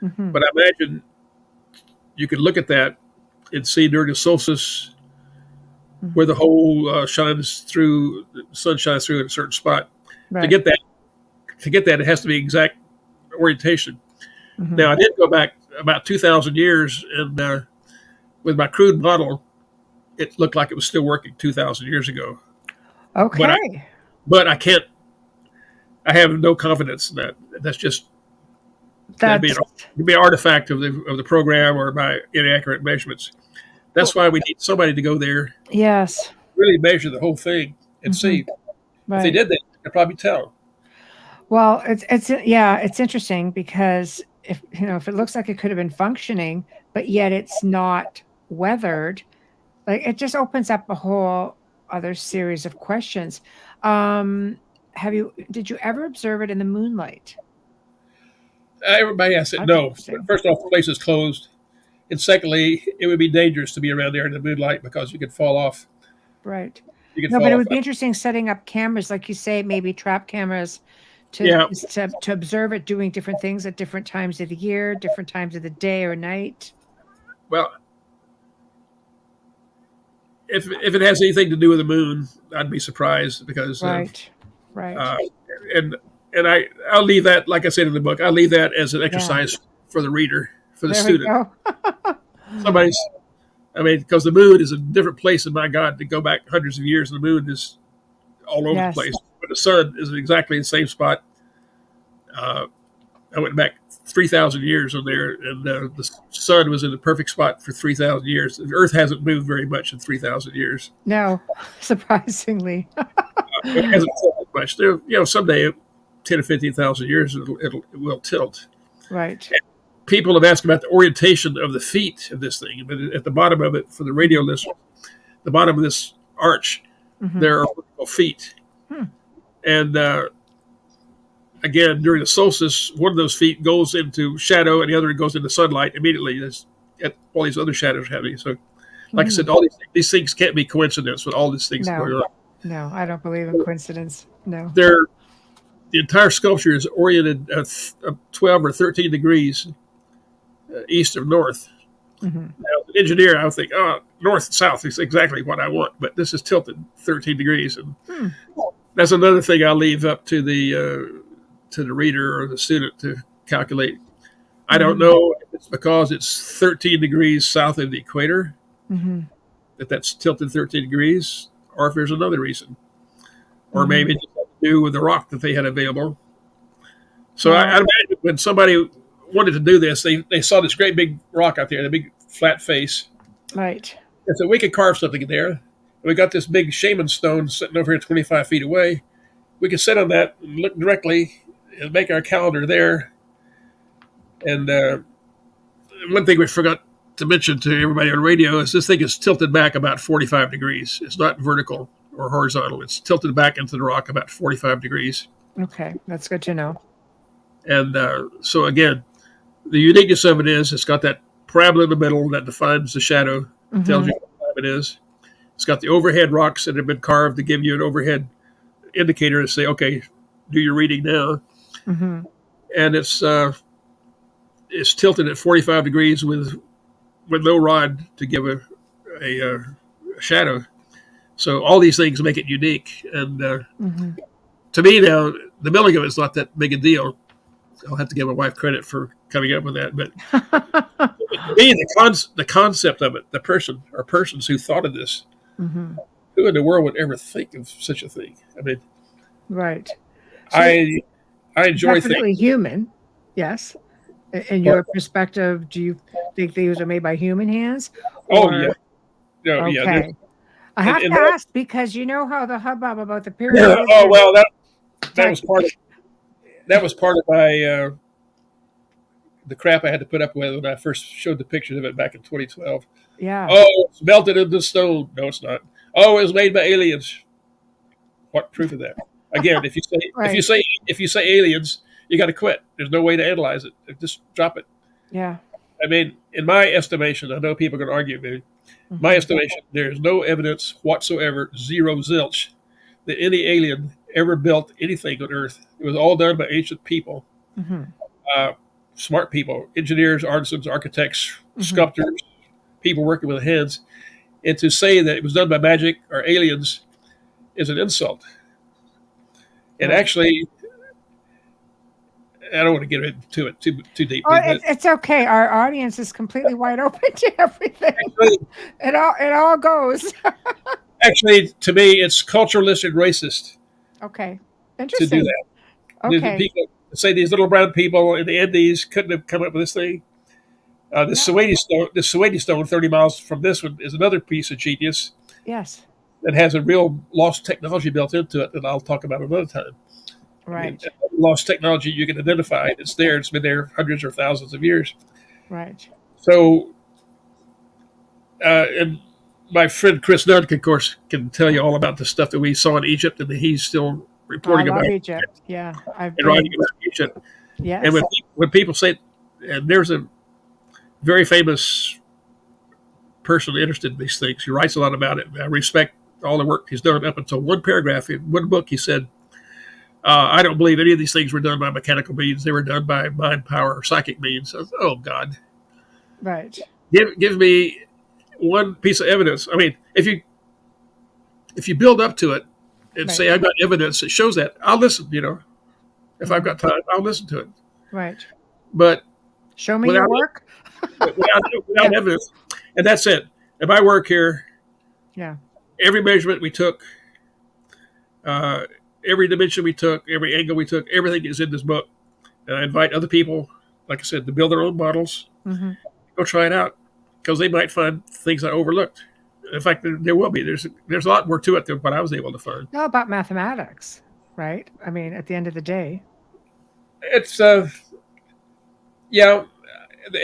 But I imagine you could look at that and see during the solstice where the hole shines through, the sun shines through at a certain spot. Right. To get that, it has to be exact orientation. Now, I did go back about 2,000 years, and with my crude model, it looked like it was still working 2,000 years ago. Okay. But I can't. I have no confidence in that. That's just that'd be an artifact of the program or my inaccurate measurements. That's why we need somebody to go there. Yes. Really measure the whole thing and see. Right. If they did that, they'd probably tell. Well, it's interesting because if it looks like it could have been functioning, but yet it's not weathered, like it just opens up a whole other series of questions. Did you ever observe it in the moonlight? Everybody asks it. No. First off, the place is closed. And secondly, it would be dangerous to be around there in the moonlight because you could fall off. Right. But it would be interesting setting up cameras, like you say, maybe trap cameras to observe it doing different things at different times of the year, different times of the day or night. Well, if it has anything to do with the moon, I'd be surprised because right. And I'll leave that, like I said in the book, I'll leave that as an exercise for the reader, for the student. Because the moon is a different place in my God to go back hundreds of years. The moon is all over the place, but the sun is exactly the same spot. I went back 3,000 years on there, and the sun was in the perfect spot for 3,000 years. The Earth hasn't moved very much in 3,000 years. No, surprisingly. It hasn't tilted much. There, someday, 10 or 15,000 years, it will tilt. Right. And people have asked about the orientation of the feet of this thing, but at the bottom of it, for the radio listeners, the bottom of this arch, there are vertical feet. And again, during the solstice, one of those feet goes into shadow and the other goes into sunlight immediately. There's all these other shadows happening. So, like I said, all these things can't be coincidence with all these things going on. No, I don't believe in coincidence. No. The entire sculpture is oriented at 12 or 13 degrees east of north. Now, as an engineer, I would think, north and south is exactly what I want, but this is tilted 13 degrees. And that's another thing I'll leave up to the reader or the student to calculate. I don't know if it's because it's 13 degrees south of the equator that's tilted 13 degrees, or if there's another reason. Or maybe it just had to do with the rock that they had available. So I imagine when somebody wanted to do this, they saw this great big rock out there, the big flat face. Right. And so we could carve something in there. And we got this big shaman stone sitting over here 25 feet away. We could sit on that and look directly and make our calendar there. And one thing we forgot to mention to everybody on radio is this thing is tilted back about 45 degrees. It's not vertical or horizontal. It's tilted back into the rock about 45 degrees. Okay, that's good to know. And so again, the uniqueness of it is it's got that parabola in the middle that defines the shadow, tells you what time it is. It's got the overhead rocks that have been carved to give you an overhead indicator to say, okay, do your reading now. And it's tilted at 45 degrees with no rod to give a shadow. So all these things make it unique. And to me now, the building of it's not that big a deal. I'll have to give my wife credit for coming up with that. But to me, the concept of it, the person or persons who thought of this, who in the world would ever think of such a thing? I mean, right. So I enjoy definitely human, yes. In your perspective, do you think these are made by human hands? Yeah. No, okay. Yeah. I have to ask because you know how the hubbub about the pyramids. That was part of my the crap I had to put up with when I first showed the pictures of it back in 2012. Yeah. Oh, it's melted into stone. No, it's not. Oh, it was made by aliens. What proof of that? Again, if you say aliens, you got to quit. There's no way to analyze it. Just drop it. Yeah. I mean, in my estimation, I know people are going to argue with me. My estimation, there is no evidence whatsoever, zero zilch, that any alien ever built anything on Earth. It was all done by ancient people, smart people, engineers, artisans, architects, sculptors, people working with hands. And to say that it was done by magic or aliens is an insult. And actually, I don't want to get into it too deeply. Oh, it's okay. Our audience is completely wide open to everything. Actually, it all goes. Actually, to me, it's culturalist and racist. Okay, interesting. To do that. Okay. People say these little brown people in the Andes couldn't have come up with this thing. The Suwaidi stone, 30 miles from this one, is another piece of genius. Yes. That has a real lost technology built into it that I'll talk about another time. Right. I mean, lost technology you can identify. It's there. It's been there hundreds or thousands of years. Right. So, and my friend Chris Dunn, of course, can tell you all about the stuff that we saw in Egypt, and he's still reporting about Egypt. Yeah, and writing about Egypt. Yes. And when people say, and there's a very famous person interested in these things, he writes a lot about it. I respect all the work he's done up until one paragraph in one book. He said, I don't believe any of these things were done by mechanical means. They were done by mind power or psychic means. Oh, God. Right. Give me one piece of evidence. I mean, if you build up to it and say, I've got evidence that shows that, I'll listen, If I've got time, I'll listen to it. Right. But show me your work. without evidence. And that's it. In my work here, every measurement we took, every dimension we took, every angle we took, everything is in this book. And I invite other people, like I said, to build their own models. Go try it out, because they might find things I overlooked. In fact, there will be. There's a lot more to it than what I was able to find. No, about mathematics, right? I mean, at the end of the day. It's, in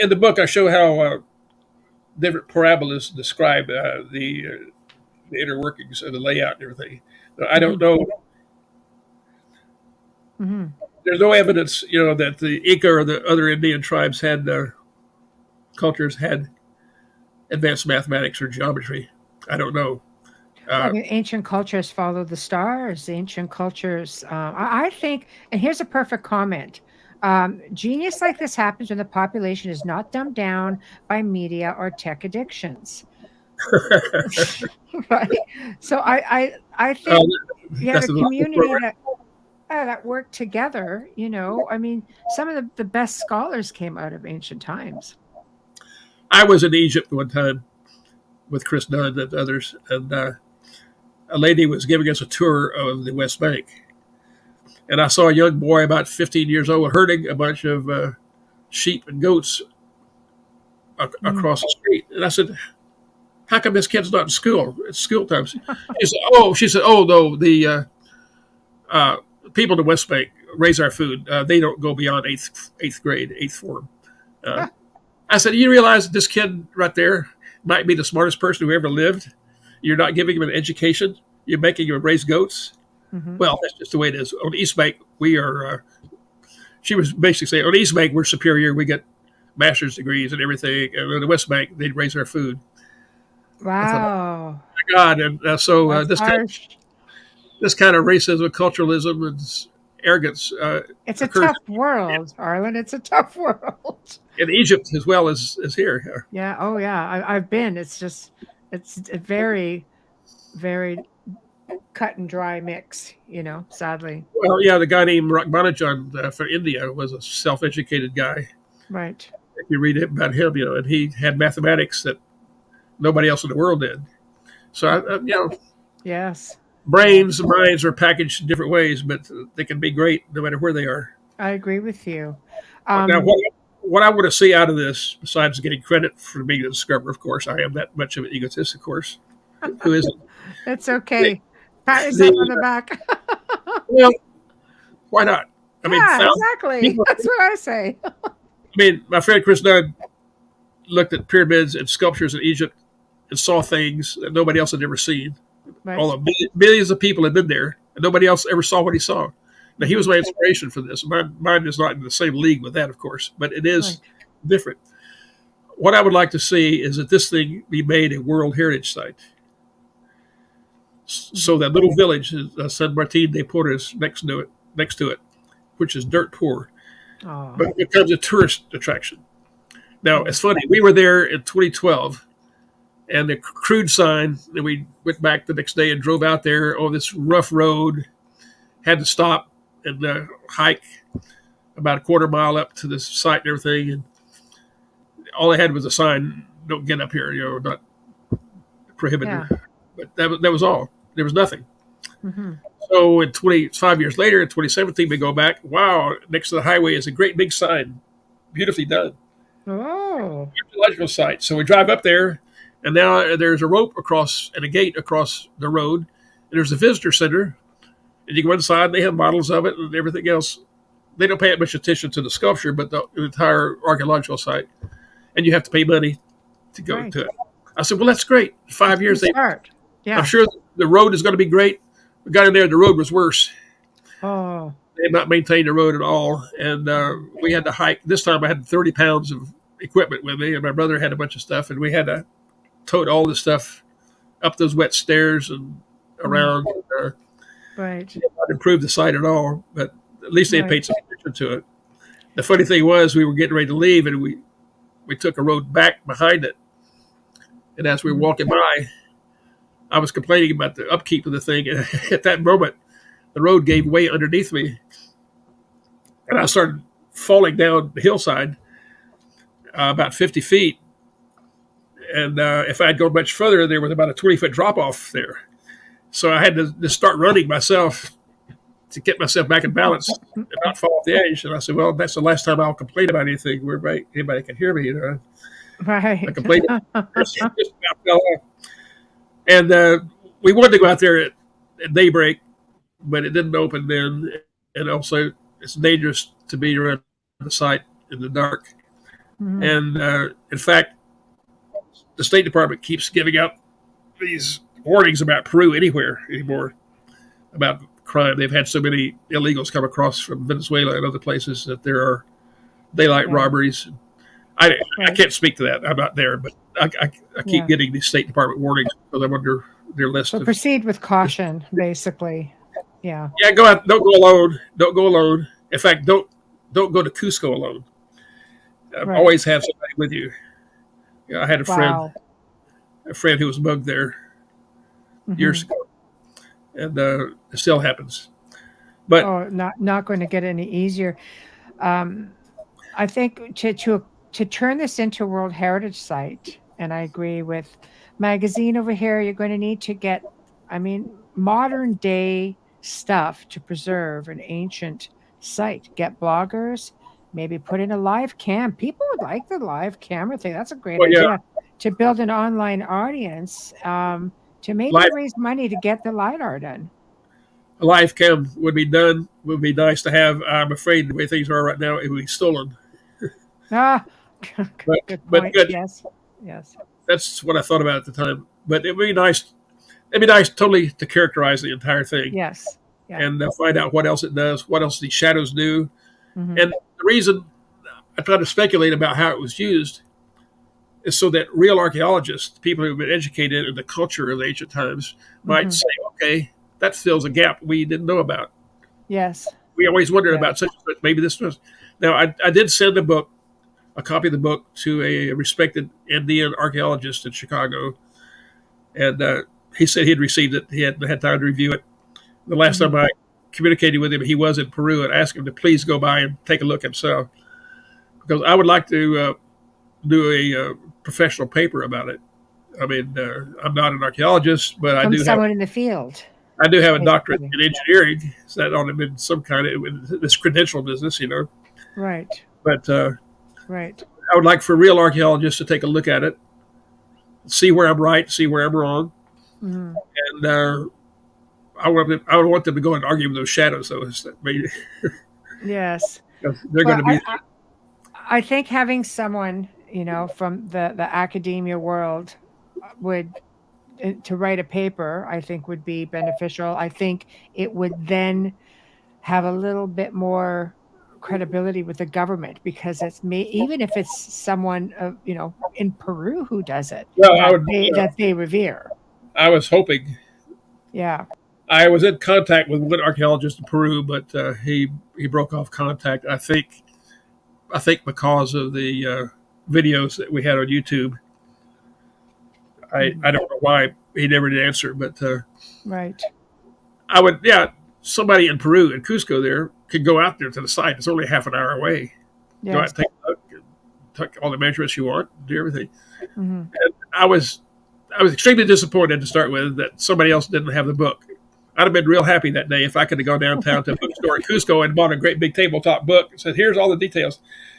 the book I show how different parabolas describe the the inner workings and the layout and everything. I don't know. Mm-hmm. There's no evidence, that the Inca or the other Indian tribes had cultures had advanced mathematics or geometry. I don't know. Well, I mean, ancient cultures follow the stars. Ancient cultures, I think, and here's a perfect comment. Genius like this happens when the population is not dumbed down by media or tech addictions. Right. So I think you have a community that worked together. I mean, some of the best scholars came out of ancient times. I was in Egypt one time with Chris Dunn and others, and a lady was giving us a tour of the West Bank. And I saw a young boy about 15 years old herding a bunch of sheep and goats across the street. And I said, how come this kid's not in school? It's school time. She said, no, the people in the West Bank raise our food. They don't go beyond eighth grade, eighth form. I said, you realize that this kid right there might be the smartest person who ever lived? You're not giving him an education. You're making him raise goats. Mm-hmm. Well, that's just the way it is. On the East Bank, we are, she was basically saying, on the East Bank, we're superior. We get master's degrees and everything. And on the West Bank, they'd raise our food. Wow. Oh my God. And so this kind of racism, culturalism, and arrogance. It's a tough world, Arlan. It's a tough world. In Egypt as well as here. Yeah. Oh, yeah. I've been. It's a very, very cut and dry mix, sadly. Well, yeah, the guy named Rachmaninjan from India was a self-educated guy. Right. If you read about him, and he had mathematics that nobody else in the world did. So, yes. Brains and minds are packaged in different ways, but they can be great no matter where they are. I agree with you. Now, what I want to see out of this, besides getting credit for being the discoverer, of course, I am that much of an egotist, of course. Who isn't? It's okay. Pat yourself on the back. Well, why not? I mean, exactly. That's what I say. I mean, my friend Chris Dunn looked at pyramids and sculptures in Egypt and saw things that nobody else had ever seen. Right. All the millions of people had been there, and nobody else ever saw what he saw. Now, he was my inspiration for this. Mine is not in the same league with that, of course, but it is different. What I would like to see is that this thing be made a World Heritage Site. So that little village, San Martin de Porres, next to it, which is dirt poor, but it becomes a tourist attraction. Now, it's funny. We were there in 2012, and the crude sign, and we went back the next day and drove out there on this rough road, had to stop and hike about a quarter mile up to the site and everything. And all they had was a sign, don't get up here, not prohibited. Yeah. But that was all. There was nothing. Mm-hmm. So 5 years later, in 2017, we go back. Wow, next to the highway is a great big sign, beautifully done. Oh. Archaeological site. So we drive up there, and now there's a rope across and a gate across the road, and there's a visitor center, and you go inside, and they have models of it and everything else. They don't pay much attention to the sculpture, but the entire archaeological site, and you have to pay money to go to it. I said, well, that's great. 5 years. I'm sure the road is going to be great. We got in there, the road was worse. Oh. They had not maintained the road at all, and we had to hike. This time I had 30 pounds of equipment with me, and my brother had a bunch of stuff, and we had to tote all this stuff up those wet stairs and around. Right. Not improved the site at all, but at least they had paid some attention to it. The funny thing was, we were getting ready to leave, and we took a road back behind it. And as we were walking by, I was complaining about the upkeep of the thing. And at that moment, the road gave way underneath me, and I started falling down the hillside about 50 feet. And if I had gone much further, there was about a 20-foot drop-off there. So I had to just start running myself to get myself back in balance and not fall off the edge. And I said, well, that's the last time I'll complain about anything where anybody can hear me. Right. I complained. And we wanted to go out there at daybreak, but it didn't open then. And also, it's dangerous to be around the site in the dark. Mm-hmm. And in fact, the State Department keeps giving out these warnings about Peru anywhere anymore about crime. They've had so many illegals come across from Venezuela and other places that there are daylight Right. robberies. I Right. can't speak to that. I'm not there, but I keep Yeah. getting these State Department warnings because I'm under their list So of. proceed with caution, basically. Yeah. Yeah, go out. Don't go alone. Don't go alone. In fact, don't go to Cusco alone. Right. Always have somebody with you. I had a Wow. friend who was mugged there years Mhm. ago, and it still happens. But Oh, not going to get any easier. Um, I think to turn this into a World Heritage Site, and I agree with magazine over here, you're going to need to get, I mean, modern day stuff to preserve an ancient site. Get bloggers, maybe put in a live cam. People would like the live camera thing. That's a great well, yeah, idea to build an online audience. To maybe live raise money to get the LiDAR done. a live cam would be done. Would be nice to have. I'm afraid the way things are right now, it would be stolen. Ah, But good but point. good. Yes, yes, That's what I thought about at the time. But it would be nice. It'd be nice totally to characterize the entire thing yes, yeah. and find out what else it does, what else these shadows do. Hmm. And the reason I try to speculate about how it was used is so that real archaeologists, people who've been educated in the culture of the ancient times, might Hmm. say, okay, that fills a gap we didn't know about. Yes, We always wondered yeah. about such and such. Maybe this was. Now, I did send a copy of the book, to a respected Indian archaeologist in Chicago, and he said he'd received it. He hadn't had time to review it. The last Hmm. time I communicated with him, he was in Peru, and asked him to please go by and take a look himself, because I would like to do a professional paper about it. I mean, I'm not an archaeologist, but From someone in the field, I do have a doctorate basically. in engineering, so that on in some kind of this credential business, Right, But right. I would like for real archaeologists to take a look at it, see where I'm right, see where I'm wrong, Hmm. and I would want them to go and argue with those shadows, though. Yes. They're going Well, to be. I think having someone, from the academia world would to write a paper, I think would be beneficial. I think it would then have a little bit more credibility with the government because even if it's someone in Peru who does it Well, that they revere. I was hoping. Yeah. I was in contact with one archaeologist in Peru, but he broke off contact. I think because of the videos that we had on YouTube. I don't know why he never did answer, but Right. I would, somebody in Peru, in Cusco there, could go out there to the site. It's only half an hour away. Go out Yes. and take a look, and take all the measurements you want, do everything. Hmm. And I was extremely disappointed to start with that somebody else didn't have the book. I'd have been real happy that day if I could have gone downtown to a bookstore in Cusco and bought a great big tabletop book and said, "Here's all the details."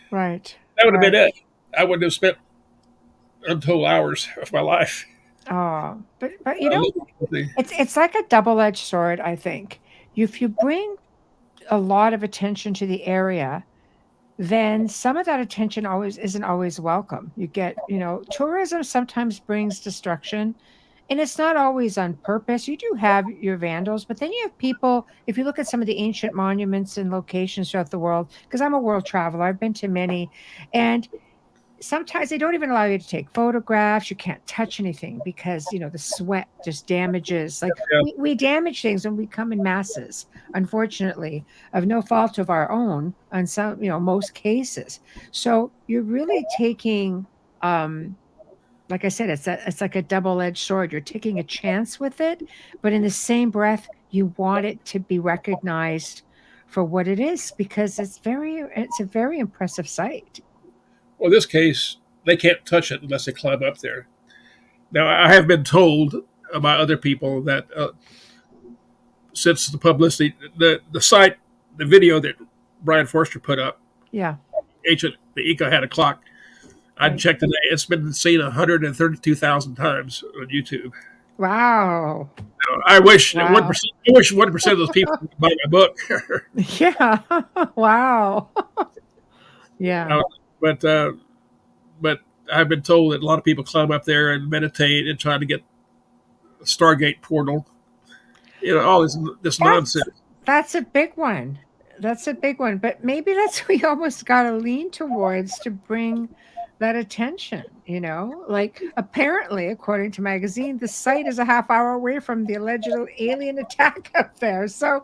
Right. That would have Right. been it. I wouldn't have spent untold hours of my life. Oh, but Looking at the- it's like a double-edged sword, I think. If you bring a lot of attention to the area, then some of that attention always isn't always welcome. You get, tourism sometimes brings destruction, and it's not always on purpose. You do have your vandals, but then you have people, if you look at some of the ancient monuments and locations throughout the world, because I'm a world traveler, I've been to many, and sometimes they don't even allow you to take photographs. You can't touch anything because the sweat just damages. Like yeah. we damage things when we come in masses, unfortunately, of no fault of our own on some, most cases. So you're really taking like I said, it's like a double-edged sword. You're taking a chance with it, but in the same breath, you want it to be recognized for what it is because it's a very impressive site. Well, in this case, they can't touch it unless they climb up there. Now, I have been told by other people that since the publicity, the site, the video that Brian Forster put up, Yeah. the Inca had a clock. I Right. checked today; it's been seen 132,000 times on YouTube. Wow. I wish Wow. 1%. I wish 1% of those people would buy my book. Yeah. Wow. Yeah. but but I've been told that a lot of people climb up there and meditate and try to get Stargate portal. All this nonsense. That's a big one. That's a big one. But maybe that's we almost got to lean towards to bring that attention, Like apparently, according to magazine, the site is a half hour away from the alleged alien attack up there. So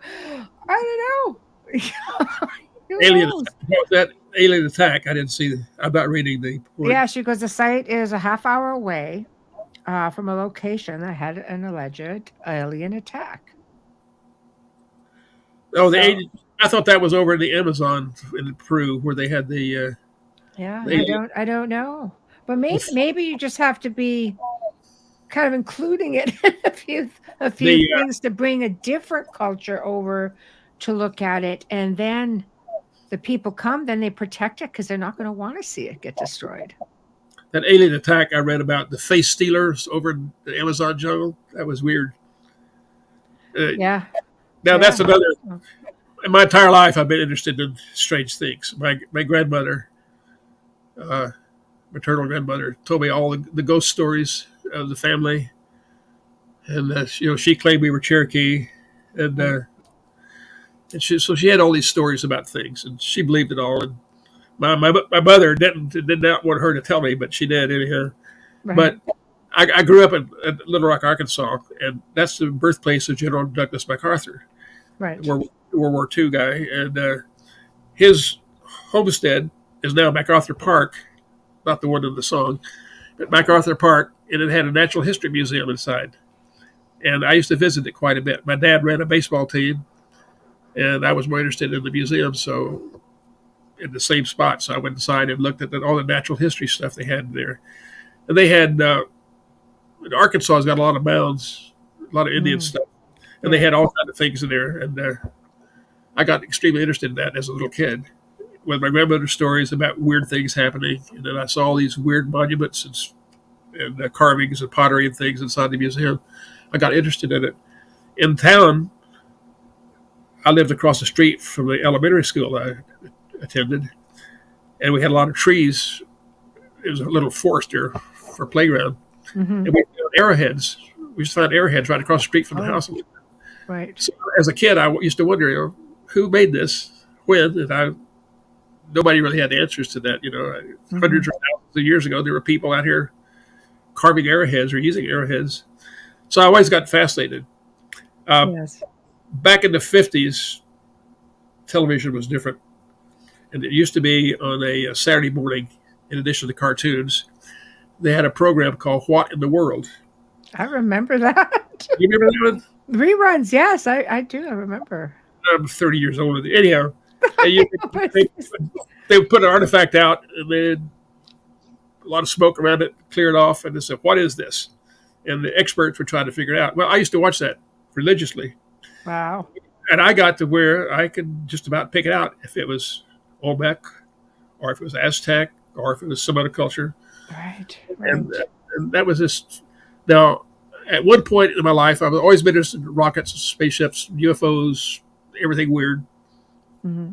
I don't know. Who Alien knows? that alien attack. I didn't see. I'm not reading the report. Yeah, she goes, the site is a half hour away from a location that had an alleged alien attack. Oh, I thought that was over in the Amazon in Peru where they had the. I don't know, but maybe you just have to be kind of including it in a few things to bring a different culture over to look at it, and then the people come, then they protect it because they're not going to want to see it get destroyed. That alien attack I read about, the face stealers over in the Amazon jungle, that was weird. Yeah. Now that's another. In my entire life, I've been interested in strange things. My grandmother, maternal grandmother, told me all the ghost stories of the family, and she claimed we were Cherokee, and she had all these stories about things, and she believed it all. And my mother did not want her to tell me, but she did anyhow. Right. But I grew up in Little Rock, Arkansas, and that's the birthplace of General Douglas MacArthur, right? World War II guy, and his homestead is now MacArthur Park, not the one in the song, but MacArthur Park, and it had a natural history museum inside. And I used to visit it quite a bit. My dad ran a baseball team, and I was more interested in the museum, so in the same spot. So I went inside and looked at all the natural history stuff they had there. And they had, Arkansas has got a lot of mounds, a lot of Indian stuff, and they had all kinds of things in there. And I got extremely interested in that as a little kid, with my grandmother's stories about weird things happening. And then I saw all these weird monuments and carvings and pottery and things inside the museum. I got interested in it. In town, I lived across the street from the elementary school I attended, and we had a lot of trees. It was a little forest there for a playground. Mm-hmm. And we found arrowheads. We used to find arrowheads right across the street from the house. Right. So as a kid, I used to wonder, who made this, when, and nobody really had answers to that. Hundreds or thousands of years ago, there were people out here carving arrowheads or using arrowheads. So I always got fascinated. Yes. Back in the 50s, television was different. And it used to be on a Saturday morning, in addition to cartoons, they had a program called What in the World. I remember that. You remember that one? Reruns, yes, I do. I remember. I'm 30 years older. Anyhow, they would put an artifact out, and then a lot of smoke around it, clear it off, and they said, "What is this?" And the experts were trying to figure it out. Well, I used to watch that religiously. Wow. And I got to where I could just about pick it out if it was Olmec, or if it was Aztec, or if it was some other culture. Right. And that was just. Now, at one point in my life, I've always been interested in rockets, spaceships, UFOs, everything weird. Mm-hmm.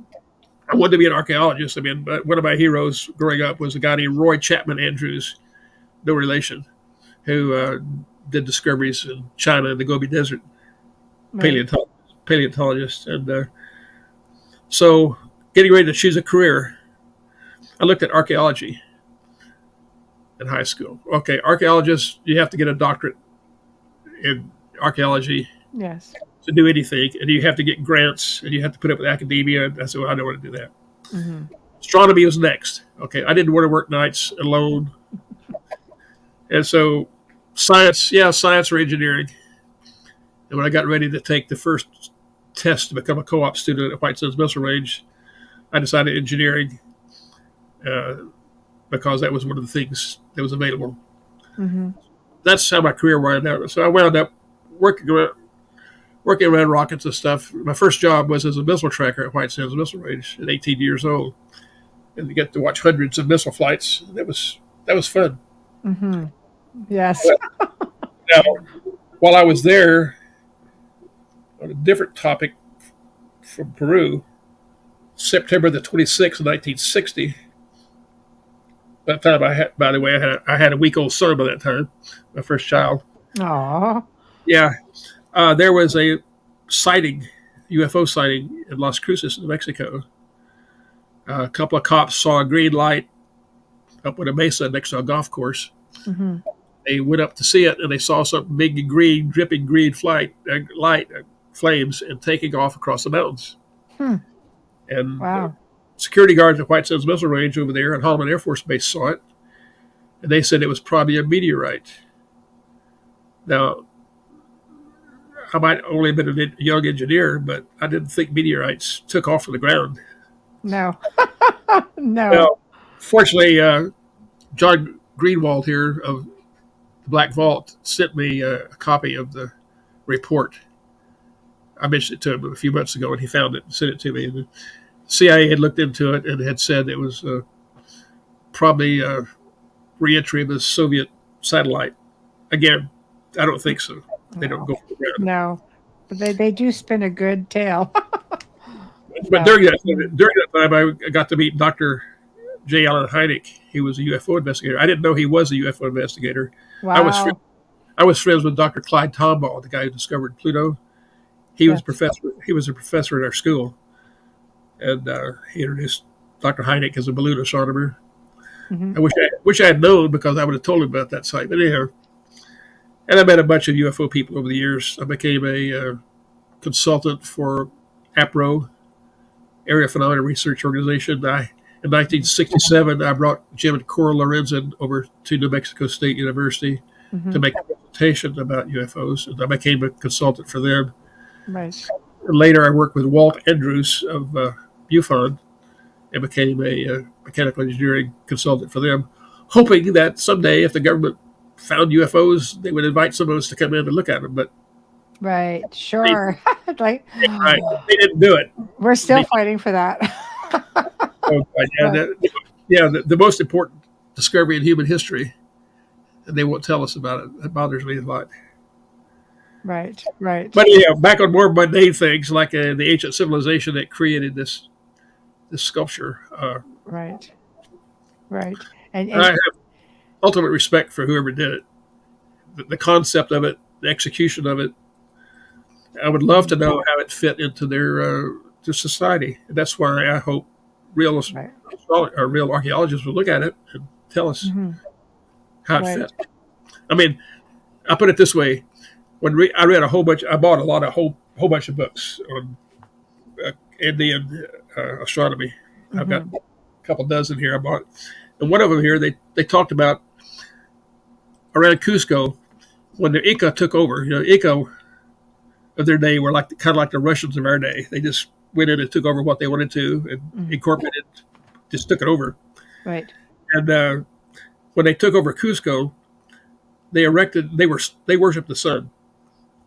I wanted to be an archaeologist. But one of my heroes growing up was a guy named Roy Chapman Andrews, no relation, who did discoveries in China in the Gobi Desert, right. Paleontologist. And so getting ready to choose a career, I looked at archaeology in high school. Okay, archaeologists, you have to get a doctorate in archaeology. Yes. To do anything, and you have to get grants, and you have to put up with academia. And I said, well, I don't want to do that. Mm-hmm. Astronomy was next. Okay, I didn't want to work nights alone. And so science or engineering. And when I got ready to take the first test to become a co-op student at White Sands Missile Range, I decided engineering because that was one of the things that was available. Mm-hmm. That's how my career wound up. So I wound up working around rockets and stuff. My first job was as a missile tracker at White Sands Missile Range at 18 years old. And to get to watch hundreds of missile flights, that was fun. Mm-hmm. Yes. Now, while I was there, on a different topic from Peru, September the 26th, 1960. That time I had a week-old son by that time, my first child. Aww. Yeah, there was a sighting, UFO sighting in Las Cruces, New Mexico. A couple of cops saw a green light up on a mesa next to a golf course. Hmm. They went up to see it, and they saw something big green, dripping green light, flames, and taking off across the mountains. Hmm. And Wow. security guards at White Sands Missile Range over there at Holloman Air Force Base saw it, and they said it was probably a meteorite. Now, I might only have been a young engineer, but I didn't think meteorites took off from the ground. No. No. Well, fortunately, John Greenwald here of the Black Vault sent me a copy of the report. I mentioned it to him a few months ago, and he found it and sent it to me. And the CIA had looked into it and had said it was probably re-entry of the Soviet satellite. Again, I don't think so. They don't go for the ground. No. But they do spin a good tale. But during that time, I got to meet Dr. J. Allen Hynek. He was a UFO investigator. I didn't know he was a UFO investigator. Wow. I was friends with Dr. Clyde Tombaugh, the guy who discovered Pluto. He was a professor at our school, and he introduced Dr. Hynek as a balloon astronomer. Mm-hmm. I wish I had known, because I would have told him about that site. But anyhow, and I met a bunch of UFO people over the years. I became a consultant for APRO, Area Phenomena Research Organization. In 1967, I brought Jim and Cora Lorenzen over to New Mexico State University to make a presentation about UFOs, and I became a consultant for them. Right. And later, I worked with Walt Andrews of MUFON and became a mechanical engineering consultant for them, hoping that someday, if the government found UFOs, they would invite some of us to come in and look at them. But Right. Sure. they didn't do it. We're still fighting for that. The most important discovery in human history, and they won't tell us about it. It bothers me a lot. Right. But back on more mundane things, like the ancient civilization that created this sculpture. Right. And I have ultimate respect for whoever did it. The concept of it, the execution of it. I would love to know how it fit into their society. And that's why I hope real archaeologists will look at it and tell us how it fit. I mean, I'll put it this way: I read I bought a whole bunch of books on Indian astronomy. I've got a couple dozen here I bought, and one of them here they talked about around Cusco when the Inca took over. Inca of their day were kind of like the Russians of our day. They just went in and took over what they wanted to and incorporated, just took it over. Right. And when they took over Cusco, they worshipped the sun.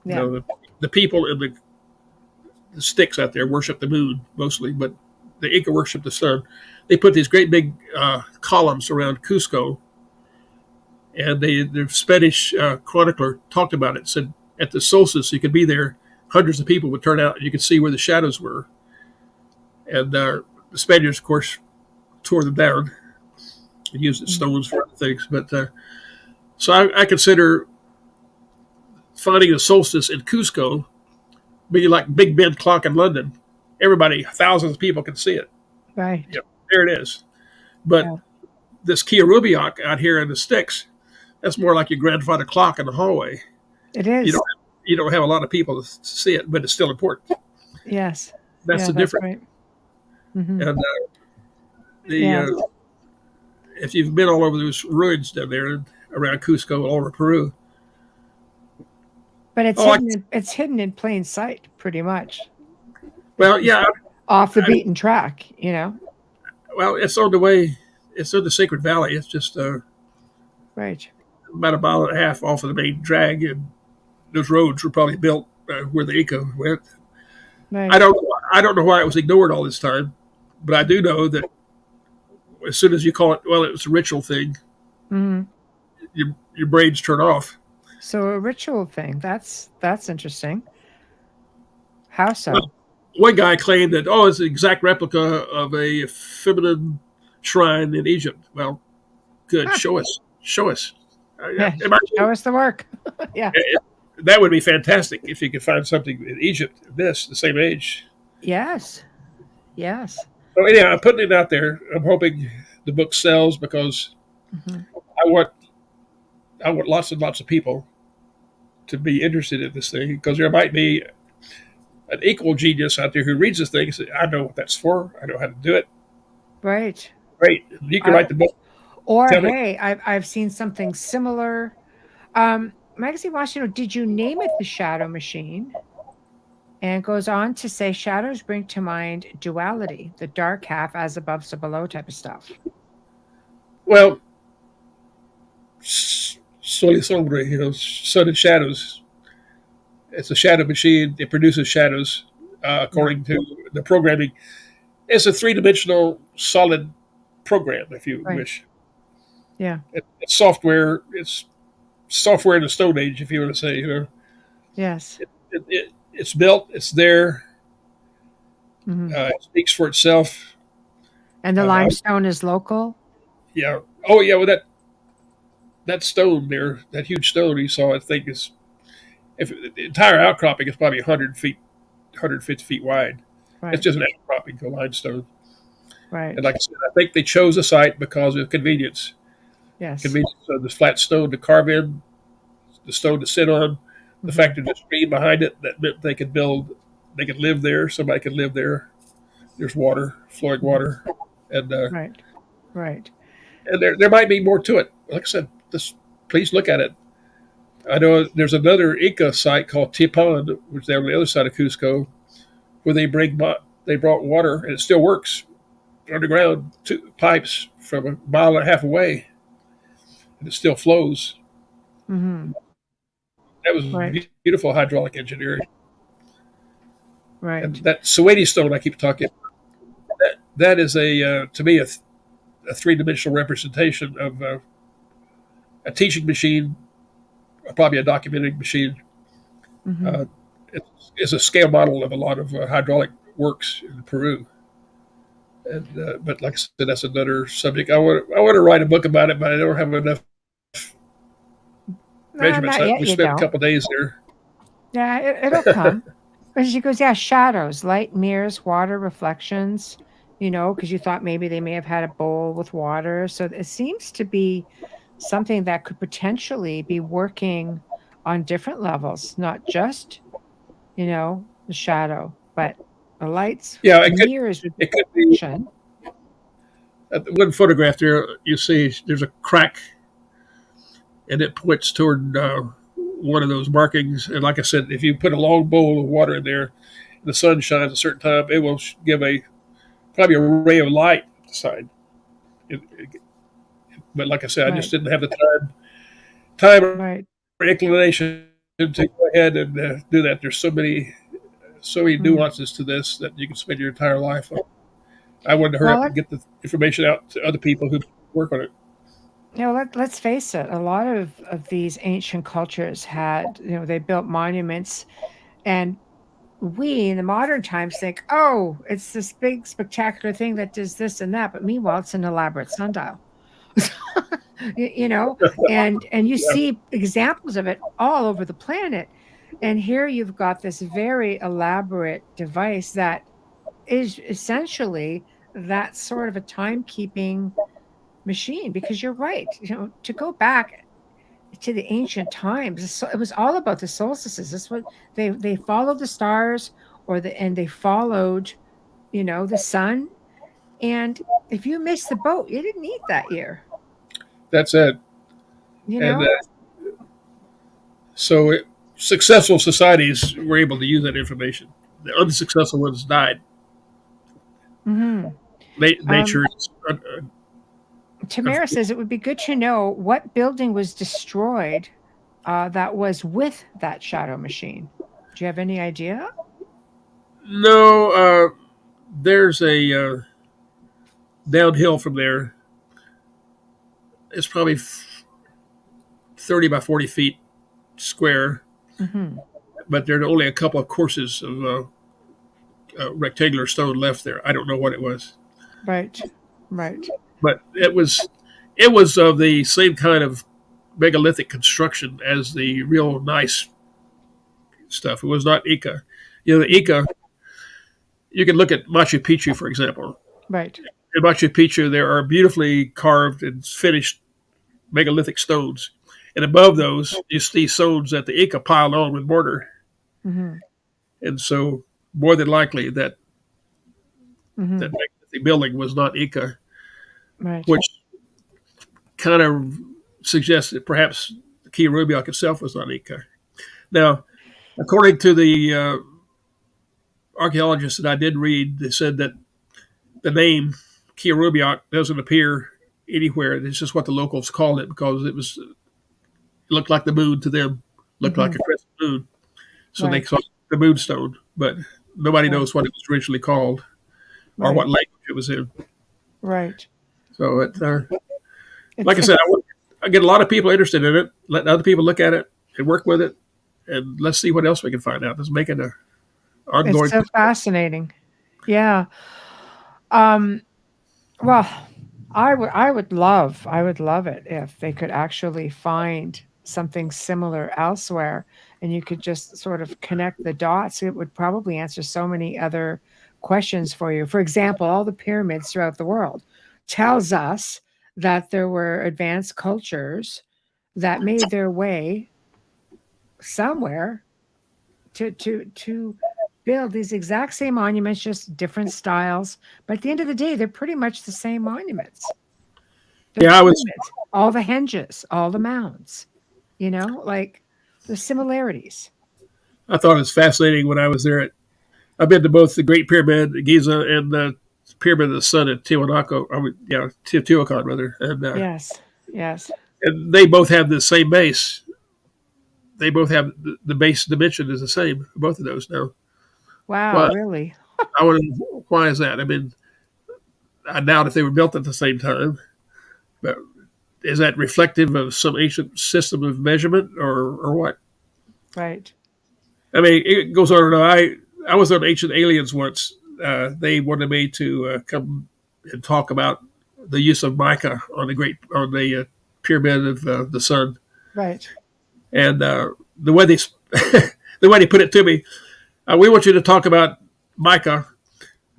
Yeah. The people in the sticks out there worship the moon mostly, but the Inca worshiped the sun. They put these great big columns around Cusco, and the Spanish chronicler talked about it. Said at the solstice you could be there, hundreds of people would turn out, and you could see where the shadows were. And the Spaniards, of course, tore them down and used stones for other things. But so I consider finding a solstice in Cusco being like Big Ben clock in London. Everybody, thousands of people can see it. Right. There it is. But this KILLARUMIYOQ out here in the sticks, that's more like your grandfather clock in the hallway. It is. You don't have a lot of people to see it, but it's still important. Yes. That's the difference. Right. Mm-hmm. And if you've been all over those ruins down there around Cusco, all over Peru. But it's hidden in plain sight, pretty much. Well, yeah. Off the beaten track, Well, it's on the way. It's on the Sacred Valley. It's just right about a mile and a half off of the main drag, and those roads were probably built where the Inca went. Right. I don't know why it was ignored all this time, but I do know that as soon as you call it, well, it was a ritual thing, your brains turn off. So a ritual thing. That's interesting. How so? Well, one guy claimed that, it's an exact replica of a feminine shrine in Egypt. Well, good. Show us. Show us the work. Yeah. that would be fantastic if you could find something in Egypt, the same age. Yes. Yes. So anyhow, I'm putting it out there. I'm hoping the book sells because Hmm. I want I want lots and lots of people to be interested in this thing because there might be an equal genius out there who reads this thing and says, I know what that's for. I know how to do it. Right. Great. You can write the book. Or Tell me. hey, I've seen something similar. Magazine wants to know, did you name it the Shadow Machine? And goes on to say, shadows bring to mind duality, the dark half as above, so below type of stuff. Well, Sol y Sombra, sun and shadows. It's a shadow machine. It produces shadows according to the programming. It's a three-dimensional solid program, if you wish. Yeah. It's software. It's software in the Stone Age, if you want to say. Yes. It's built. It's there. Mm-hmm. It speaks for itself. And the limestone is local? Yeah. Oh, yeah. Well, that stone there, that huge stone you saw, I think is, if the entire outcropping is probably 150 feet wide. Right. It's just an outcropping of limestone. Right. And like I said, I think they chose a site because of convenience. Yes. Convenience of the flat stone to carve in, the stone to sit on, the fact that there's a stream behind it, that meant they could live there. Somebody could live there. There's water, flowing water. And Right. And there might be more to it. Like I said, please look at it. I know there's another Inca site called Tipan, which is on the other side of Cusco, where they brought water, and it still works, underground pipes from a mile and a half away, and it still flows. Mm-hmm. That was beautiful hydraulic engineering. Right. And that Suede stone I keep talking about, that is to me a three-dimensional representation of a teaching machine, probably a documenting machine. Mm-hmm. It's a scale model of a lot of hydraulic works in Peru. And but like I said, that's another subject. I want to write a book about it, but I don't have enough measurements. We spent a couple of days there. Yeah, it'll come. But she goes, yeah, shadows, light mirrors, water reflections, because you thought maybe they may have had a bowl with water. So it seems to be something that could potentially be working on different levels, not just, the shadow, but the lights. Yeah, mirrors. It could be. One photograph there, you see there's a crack, and it points toward one of those markings. And like I said, if you put a long bowl of water in there, and the sun shines at a certain time, it will give probably a ray of light at the side. But like I said, I just didn't have the time or inclination to go ahead and do that. There's so many nuances to this that you can spend your entire life on. I wanted to hurry up and get the information out to other people who work on it. Let's face it. A lot of these ancient cultures had, they built monuments, and we in the modern times think, oh, it's this big spectacular thing that does this and that. But meanwhile, it's an elaborate sundial. And you see examples of it all over the planet. And here you've got this very elaborate device that is essentially that sort of a timekeeping machine, because you're right, to go back to the ancient times, it was all about the solstices. That's what they followed the stars, and they followed, the sun. And if you missed the boat, you didn't eat that year. That's it. So successful societies were able to use that information. The unsuccessful ones died. Mm-hmm. Nature. Tamara says it would be good to know what building was destroyed that was with that shadow machine. Do you have any idea? No, there's a downhill from there. It's probably 30 by 40 feet square, but there are only a couple of courses of rectangular stone left there. I don't know what it was. Right. But it was of the same kind of megalithic construction as the real nice stuff. It was not Inca. The Inca, you can look at Machu Picchu, for example. Right. In Machu Picchu, there are beautifully carved and finished megalithic stones. And above those, you see stones that the Inca piled on with mortar. Mm-hmm. And so, more than likely, that Mm-hmm. that megalithic building was not Inca, Right. which kind of suggests that perhaps KILLARUMIYOQ itself was not Inca. Now, according to the archaeologists that I did read, they said that the name KILLARUMIYOQ doesn't appear anywhere. It's just what the locals called it because it looked like the moon to them, looked like a crescent moon. So they called it the moonstone, but nobody knows what it was originally called or what language it was in. Right. So like I said, I get a lot of people interested in it, letting other people look at it and work with it, and let's see what else we can find out. Let's make it a ongoing. It's so fascinating. Yeah. Well, I would love it if they could actually find something similar elsewhere and you could just sort of connect the dots. It would probably answer so many other questions for you. For example, all the pyramids throughout the world tells us that there were advanced cultures that made their way somewhere to build these exact same monuments, just different styles. But at the end of the day, they're pretty much the same monuments. Yeah, all the henges, all the mounds, like the similarities. I thought it was fascinating when I was there. I've been to both the Great Pyramid at Giza and the Pyramid of the Sun at Teotihuacan, rather. And, yes. And they both have the same base. They both have the base dimension is the same, both of those now. Wow, really? I wonder why is that? I mean, I doubt if they were built at the same time, but is that reflective of some ancient system of measurement or what? Right. I mean, it goes on and on. I was on Ancient Aliens once. They wanted me to come and talk about the use of mica on the Pyramid of the Sun. Right. And the way they put it to me, we want you to talk about mica.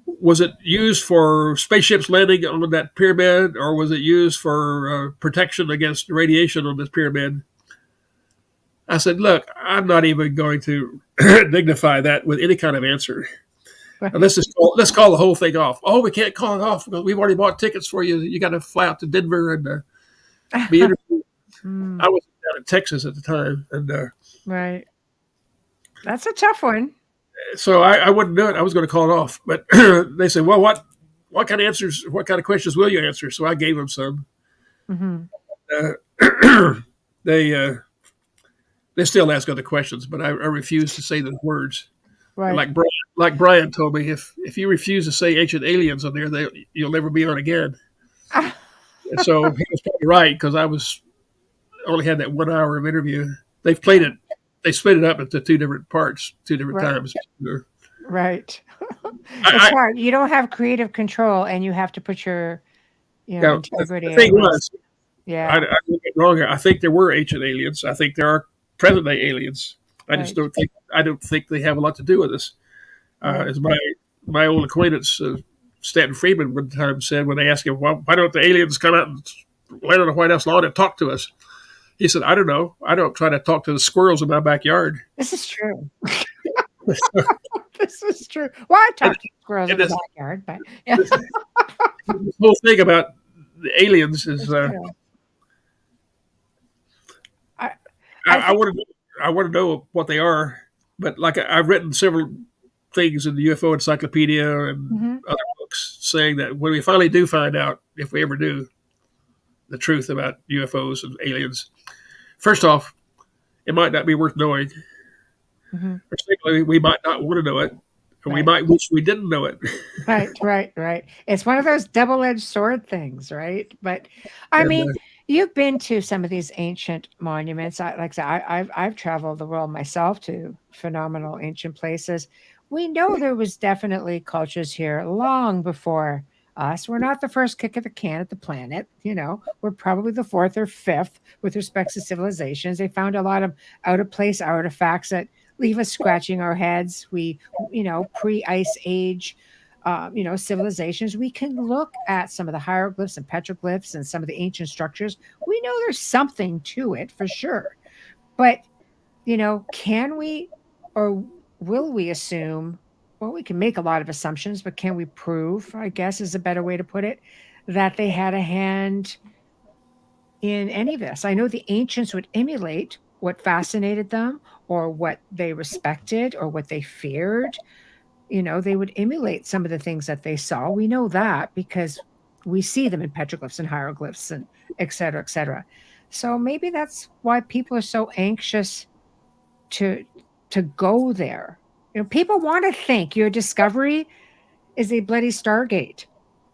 Was it used for spaceships landing on that pyramid, or was it used for protection against radiation on this pyramid? I said, look, I'm not even going to dignify that with any kind of answer. Right. Let's call the whole thing off. Oh, we can't call it off because we've already bought tickets for you. You got to fly out to Denver and be interviewed. I was down in Texas at the time, and right. That's a tough one. So I wouldn't do it. I was going to call it off, but they said, "Well, what kind of answers? What kind of questions will you answer?" So I gave them some. Mm-hmm. They still ask other questions, but I refuse to say those words. Right. Like Brian told me, if you refuse to say Ancient Aliens on there, you'll never be on again. And so he was probably right because I only had that 1 hour of interview. They've played it. They split it up into two different parts, two different times. Right. It's hard. You don't have creative control, and you have to put your integrity. The thing was, yeah. I don't get wrong here. I think there were ancient aliens. I think there are present day aliens. I just don't think they have a lot to do with us. As my old acquaintance Stanton Friedman one time said when they asked him, "Well, why don't the aliens come out and land on the White House lawn and talk to us?" He said, "I don't know. I don't try to talk to the squirrels in my backyard." This is true. This is true. Well, I talk to squirrels in the backyard, but yeah. The whole thing about the aliens is I want to know what they are, but like I've written several things in the UFO Encyclopedia and other books saying that when we finally do find out, if we ever do, the truth about UFOs and aliens, first off, it might not be worth knowing. Or secondly, we might not want to know it, and we might wish we didn't know it. Right. It's one of those double-edged sword things, right? But I mean, you've been to some of these ancient monuments. Like I said, I've traveled the world myself to phenomenal ancient places. We know there was definitely cultures here long before us. We're not the first kick of the can at the planet. We're probably the fourth or fifth with respect to civilizations. They found a lot of out-of-place artifacts that leave us scratching our heads. We, pre-ice age, civilizations, we can look at some of the hieroglyphs and petroglyphs and some of the ancient structures. We know there's something to it for sure. But, can we or will we assume, well, we can make a lot of assumptions, but can we prove, I guess is a better way to put it, that they had a hand in any of this? I know the ancients would emulate what fascinated them or what they respected or what they feared. They would emulate some of the things that they saw. We know that because we see them in petroglyphs and hieroglyphs and et cetera, et cetera. So maybe that's why people are so anxious to go there. People want to think your discovery is a bloody Stargate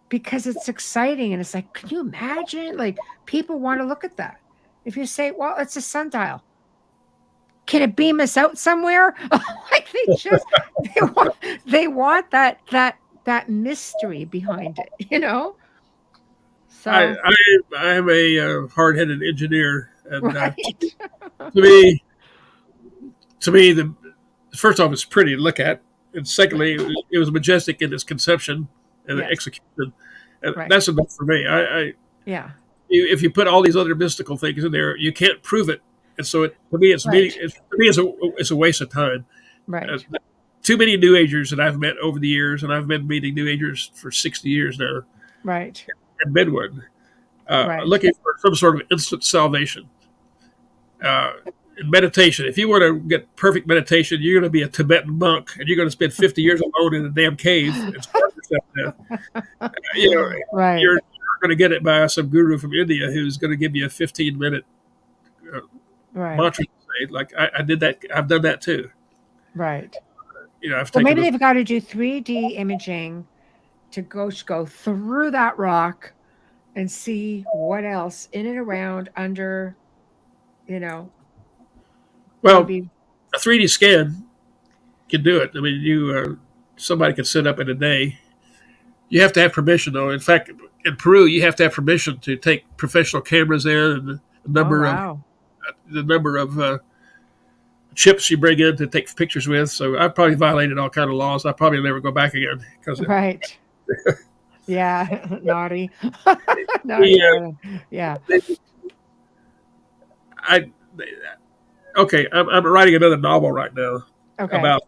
because it's exciting and it's like, can you imagine? Like, people want to look at that. If you say, well, it's a sundial, can it beam us out somewhere? Like they want that mystery behind it. So I'm a hard-headed engineer, and right. to me, the first off, it's pretty to look at, and secondly, it was majestic in its conception and the execution. And that's enough for me. Yeah. If you put all these other mystical things in there, you can't prove it, and so to me, it's a waste of time. Right. Too many New Agers that I've met over the years, and I've been meeting New Agers for 60 years now. Right. And been one, looking for some sort of instant salvation. In meditation, if you want to get perfect meditation, you're going to be a Tibetan monk, and you're going to spend 50 years alone in a damn cave and starve yourself to death. You're going to get it by some guru from India who's going to give you a 15-minute mantra. Like I did that. I've done that too. Right. I've taken maybe they've got to do 3D imaging to go through that rock and see what else in and around under, Well, a 3D scan can do it. I mean, somebody can sit up in a day. You have to have permission, though. In fact, in Peru, you have to have permission to take professional cameras in, and the number of chips you bring in to take pictures with. So I've probably violated all kind of laws. I probably never go back again right. Yeah, naughty. Yeah. I'm writing another novel right now about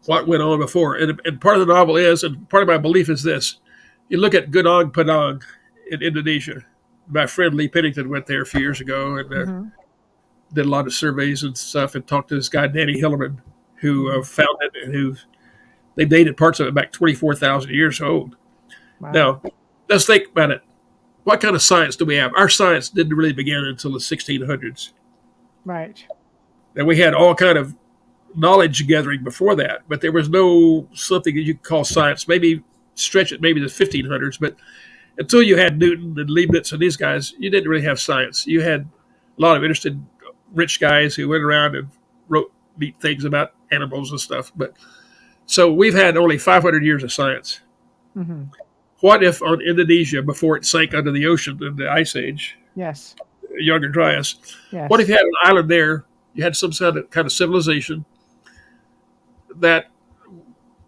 what went on before. And part of the novel is, and part of my belief is this: you look at Gunung Padang in Indonesia. My friend Lee Pennington went there a few years ago and did a lot of surveys and stuff, and talked to this guy, Danny Hillerman, who found it, and they dated parts of it back 24,000 years old. Wow. Now, let's think about it. What kind of science do we have? Our science didn't really begin until the 1600s. Right. And we had all kind of knowledge gathering before that, but there was no something that you could call science. Maybe stretch it maybe the 1500s, but until you had Newton and Leibniz and these guys, you didn't really have science. You had a lot of interested rich guys who went around and wrote neat things about animals and stuff. But so we've had only 500 years of science. Mm-hmm. What if on Indonesia, before it sank under the ocean in the Ice Age, Younger Dryas, what if you had an island there, you had some kind of civilization that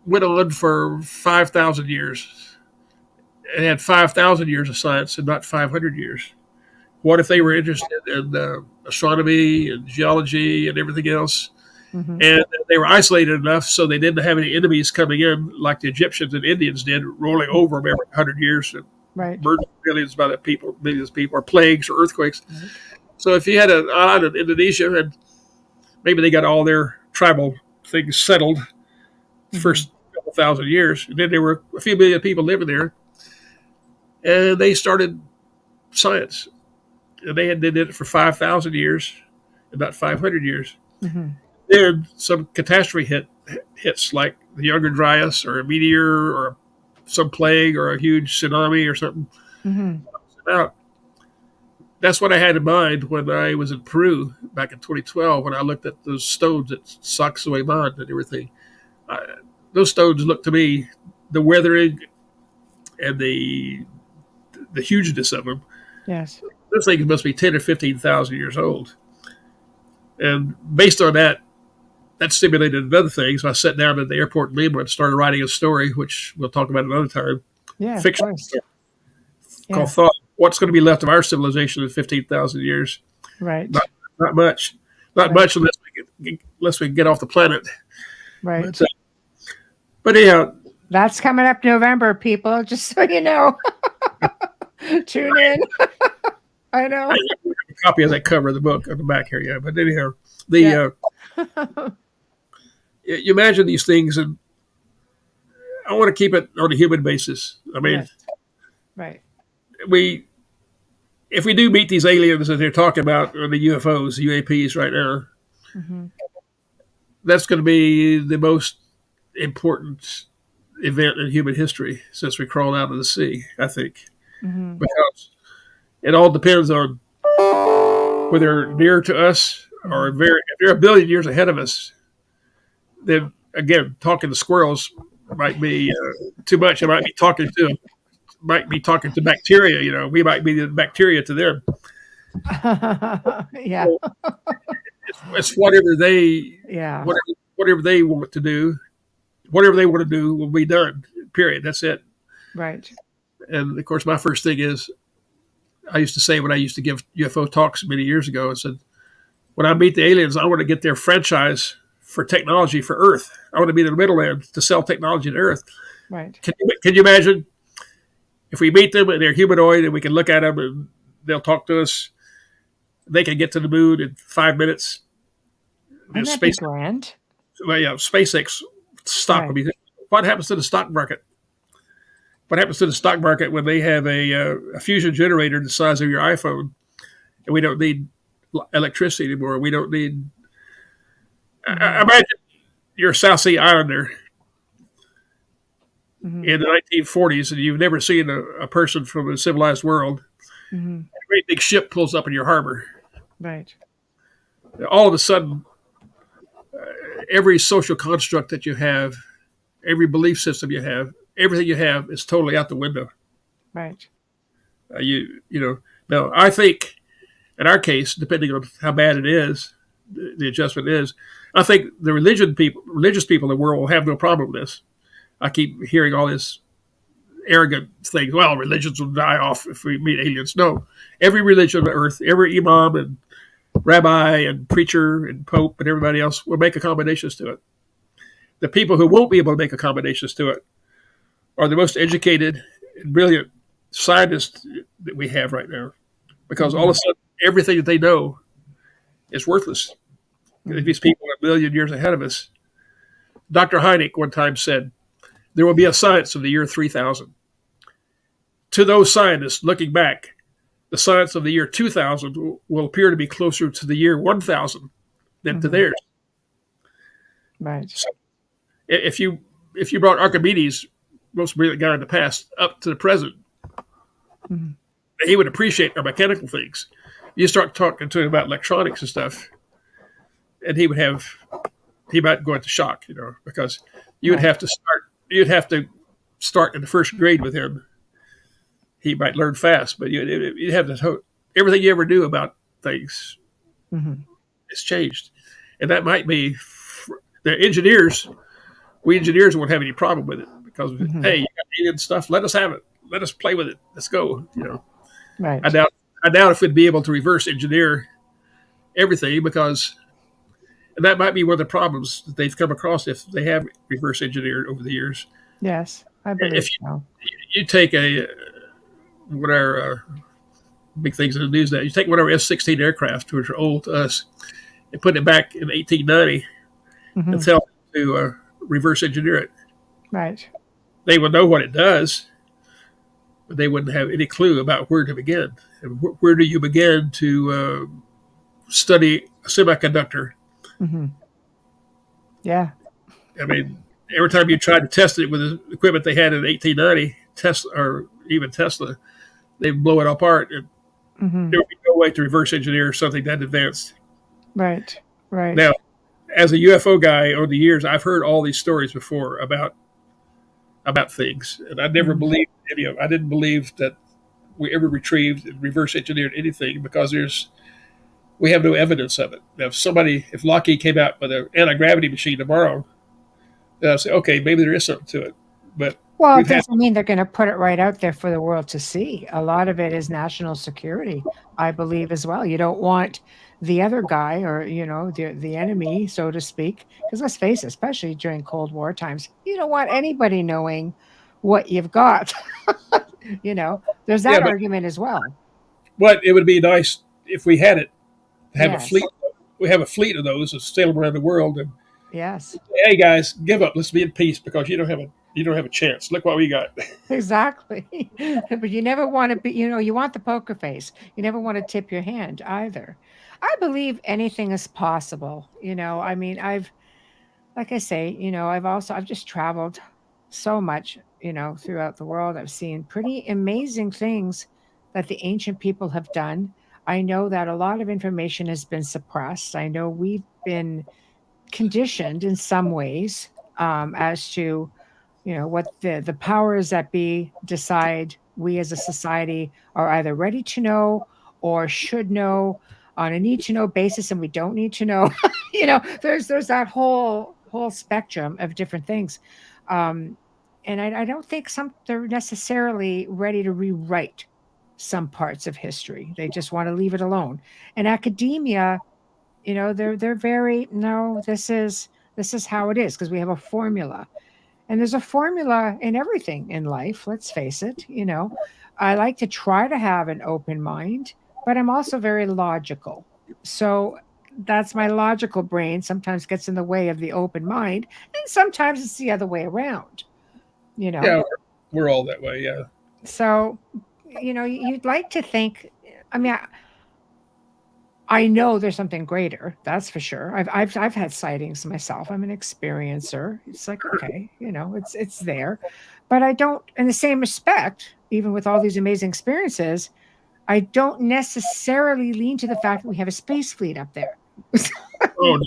went on for 5,000 years and had 5,000 years of science and not 500 years? What if they were interested in astronomy and geology and everything else? Mm-hmm. And they were isolated enough so they didn't have any enemies coming in like the Egyptians and Indians did, rolling over them every 100 years and murdering millions of people, or plagues or earthquakes. Mm-hmm. So if you had an island in Indonesia, and maybe they got all their tribal things settled the first couple thousand years, and then there were a few million people living there, and they started science. And they did it for 5,000 years, about 500 years. Mm-hmm. Then some catastrophe hits like the Younger Dryas or a meteor or some plague or a huge tsunami or something. Mm-hmm. That's what I had in mind when I was in Peru back in 2012 when I looked at those stones at Sacsayhuaman and everything. Those stones look to me, the weathering and the hugeness of them. Yes. Those things must be 10 or 15,000 years old. And based on that, that stimulated another thing. So I sat down at the airport in Lima and started writing a story, which we'll talk about another time. Yeah, of Fiction course. called Yeah. Thought. What's going to be left of our civilization in 15,000 years? Right. Not much. Not Right. much unless we get off the planet. Right. But anyhow, That's coming up November, people, just so you know. Tune in. I know. I have a copy of that cover of the book on the back here. Yeah. But anyhow, you imagine these things, and I want to keep it on a human basis. I mean, Yes. Right. if we do meet these aliens that they're talking about, or the UFOs, UAPs right now, Mm-hmm. that's going to be the most important event in human history since we crawled out of the sea, I think. Mm-hmm. Because it all depends on whether they're near to us or if they're a billion years ahead of us. Then, again, talking to squirrels might be too much. I might be talking to bacteria. You know, we might be the bacteria to them. Yeah. It's whatever they Yeah. whatever they want to do. Whatever they want to do will be done. Period. That's it. Right. And of course, my first thing is, I used to say when I used to give UFO talks many years ago, I said, when I meet the aliens, I want to get their franchise for technology for Earth. I want to be the middleman to sell technology to Earth. Right. Can you imagine if we meet them and they're humanoid and we can look at them and they'll talk to us? They can get to the moon in 5 minutes. Wouldn't that be grand? Well, yeah, SpaceX stock will be. What happens to the stock market? What happens to the stock market when they have a fusion generator the size of your iPhone, and we don't need electricity anymore? We don't need. Imagine you're a South Sea Islander in the 1940s, and you've never seen a person from a civilized world. Mm-hmm. A great big ship pulls up in your harbor. Right. All of a sudden, every social construct that you have, every belief system you have, everything you have is totally out the window. Right. Now I think in our case, depending on how bad it is, the adjustment is, I think the religious people in the world will have no problem with this. I keep hearing all this arrogant things. Well, religions will die off if we meet aliens. No, every religion on earth, every imam and rabbi and preacher and pope and everybody else will make accommodations to it. The people who won't be able to make accommodations to it are the most educated and brilliant scientists that we have right now, because all of a sudden everything that they know is worthless. These people are a million years ahead of us. Dr. Heinlein one time said, there will be a science of the year 3000. To those scientists, looking back, the science of the year 2000 will appear to be closer to the year 1000 than to theirs. Right. So if you brought Archimedes, most brilliant guy in the past, up to the present, he would appreciate our mechanical things. You start talking to him about electronics and stuff, and he might go into shock, because you'd have to start in the first grade with him. He might learn fast, but you'd have to everything you ever knew about things is changed, and that might be the engineers. We engineers won't have any problem with it because hey, you got alien stuff. Let us have it. Let us play with it. Let's go. Right. I doubt if we'd be able to reverse engineer everything, because and that might be one of the problems that they've come across if they have reverse engineered over the years. Yes, I believe If so. you take one of our big things in the news now, you take one of our F-16 aircraft, which are old to us, and put it back in 1890 and tell them to reverse engineer it. Right. They would know what it does, but they wouldn't have any clue about where to begin. And where do you begin to study a semiconductor? Yeah. I mean, every time you tried to test it with the equipment they had in 1890, Tesla, they blow it apart. And there would be no way to reverse engineer something that advanced. Right. Right. Now, as a UFO guy over the years, I've heard all these stories before about things, and I never believed any of them. I didn't believe that we ever retrieved and reverse engineered anything, because we have no evidence of it. Now, if Lockheed came out with an anti-gravity machine tomorrow, then I'd say, okay, maybe there is something to it. But Well, it we've had, doesn't mean they're going to put it right out there for the world to see. A lot of it is national security, I believe, as well. You don't want the other guy, or the enemy, so to speak, because let's face it, especially during Cold War times, you don't want anybody knowing what you've got. There's yeah, that argument as well. but it would be nice if we had it, to have a Yes. fleet. We have a fleet of those that sail around the world and, Yes. hey guys, give up. Let's be in peace because you don't have a chance. Look what we got. Exactly. But you never want to be, you want the poker face. You never want to tip your hand either. I believe anything is possible. I mean, like I say, I've just traveled so much, throughout the world. I've seen pretty amazing things that the ancient people have done. I know that a lot of information has been suppressed. I know we've been conditioned in some ways, as to what the powers that be decide we as a society are either ready to know or should know on a need to know basis, and we don't need to know. There's that whole spectrum of different things. And I don't think they're necessarily ready to rewrite some parts of history. They just want to leave it alone. And academia, they're very, no, this is how it is, because we have a formula. And there's a formula in everything in life, let's face it. I like to try to have an open mind, but I'm also very logical. So that's my logical brain sometimes gets in the way of the open mind, and sometimes it's the other way around. Yeah, we're all that way. Yeah. So, you'd like to think, I mean, I know there's something greater. That's for sure. I've had sightings myself. I'm an experiencer. It's like, okay, it's there, but I don't. In the same respect, even with all these amazing experiences, I don't necessarily lean to the fact that we have a space fleet up there. Oh,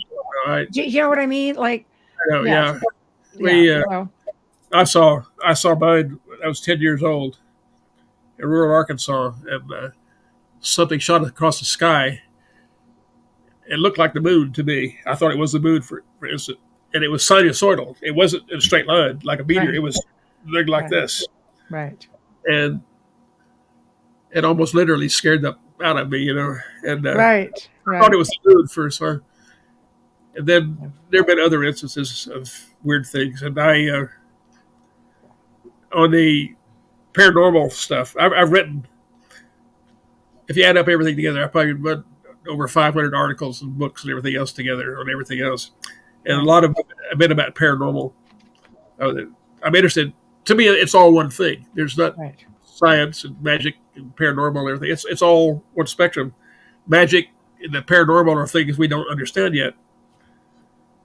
no, You know what I mean? Like, I know, yeah, yeah. so, I saw mine. I was 10 years old in rural Arkansas, and something shot across the sky. It looked like the moon to me. I thought it was the moon for instance, and it was sinusoidal. It wasn't in a straight line like a meteor. Right. It was looked like Right. this, right, and it almost literally scared the out of me, And right, I thought right. it was the moon first, and then there have been other instances of weird things. And on the paranormal stuff, I've written. If you add up everything together, I probably read over 500 articles and books and everything else together on everything else, and a lot of them have been about paranormal. I'm interested. To me, it's all one thing. There's not Right. science and magic and paranormal and everything. It's all one spectrum. Magic and the paranormal are things we don't understand yet.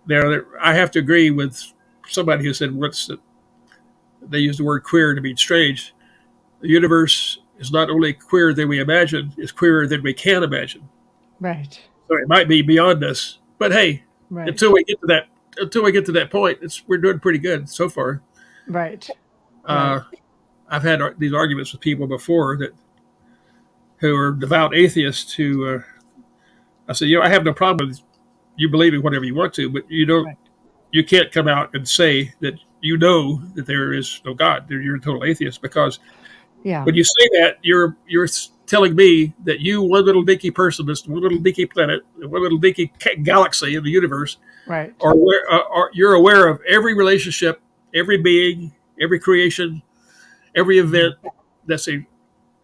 Now, I have to agree with somebody who said once that they used the word queer to mean strange. The universe is not only queerer than we imagine, it's queerer than we can imagine. Right. So it might be beyond us, but hey, Right. until we get to that point, we're doing pretty good so far. Right. I've had these arguments with people before who are devout atheists. I said, I have no problem with you believing whatever you want to, but Right. you can't come out and say that that there is no God. You're a total atheist, because Yeah. when you say that, you're telling me that you, one little dinky person, this one little dinky planet, one little dinky galaxy in the universe, Right. you're aware of every relationship, every being, every creation, every event that's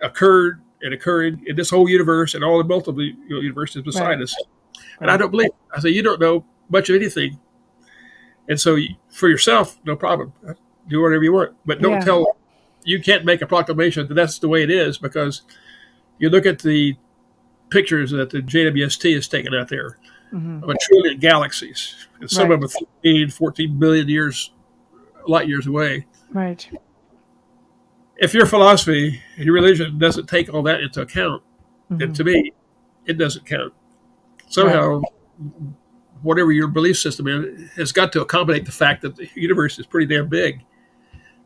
occurred and occurring in this whole universe and all the multiple universes beside Right. us. And I don't believe it. I say, you don't know much of anything. And so for yourself, no problem. Do whatever you want. But don't Yeah. you can't make a proclamation that that's the way it is, because you look at the pictures that the JWST has taken out there Mhm. of a trillion galaxies. And some Right. of them are 14 billion light years away. Right. If your philosophy and your religion doesn't take all that into account, then Mhm. to me, it doesn't count. Somehow, whatever your belief system is, has got to accommodate the fact that the universe is pretty damn big.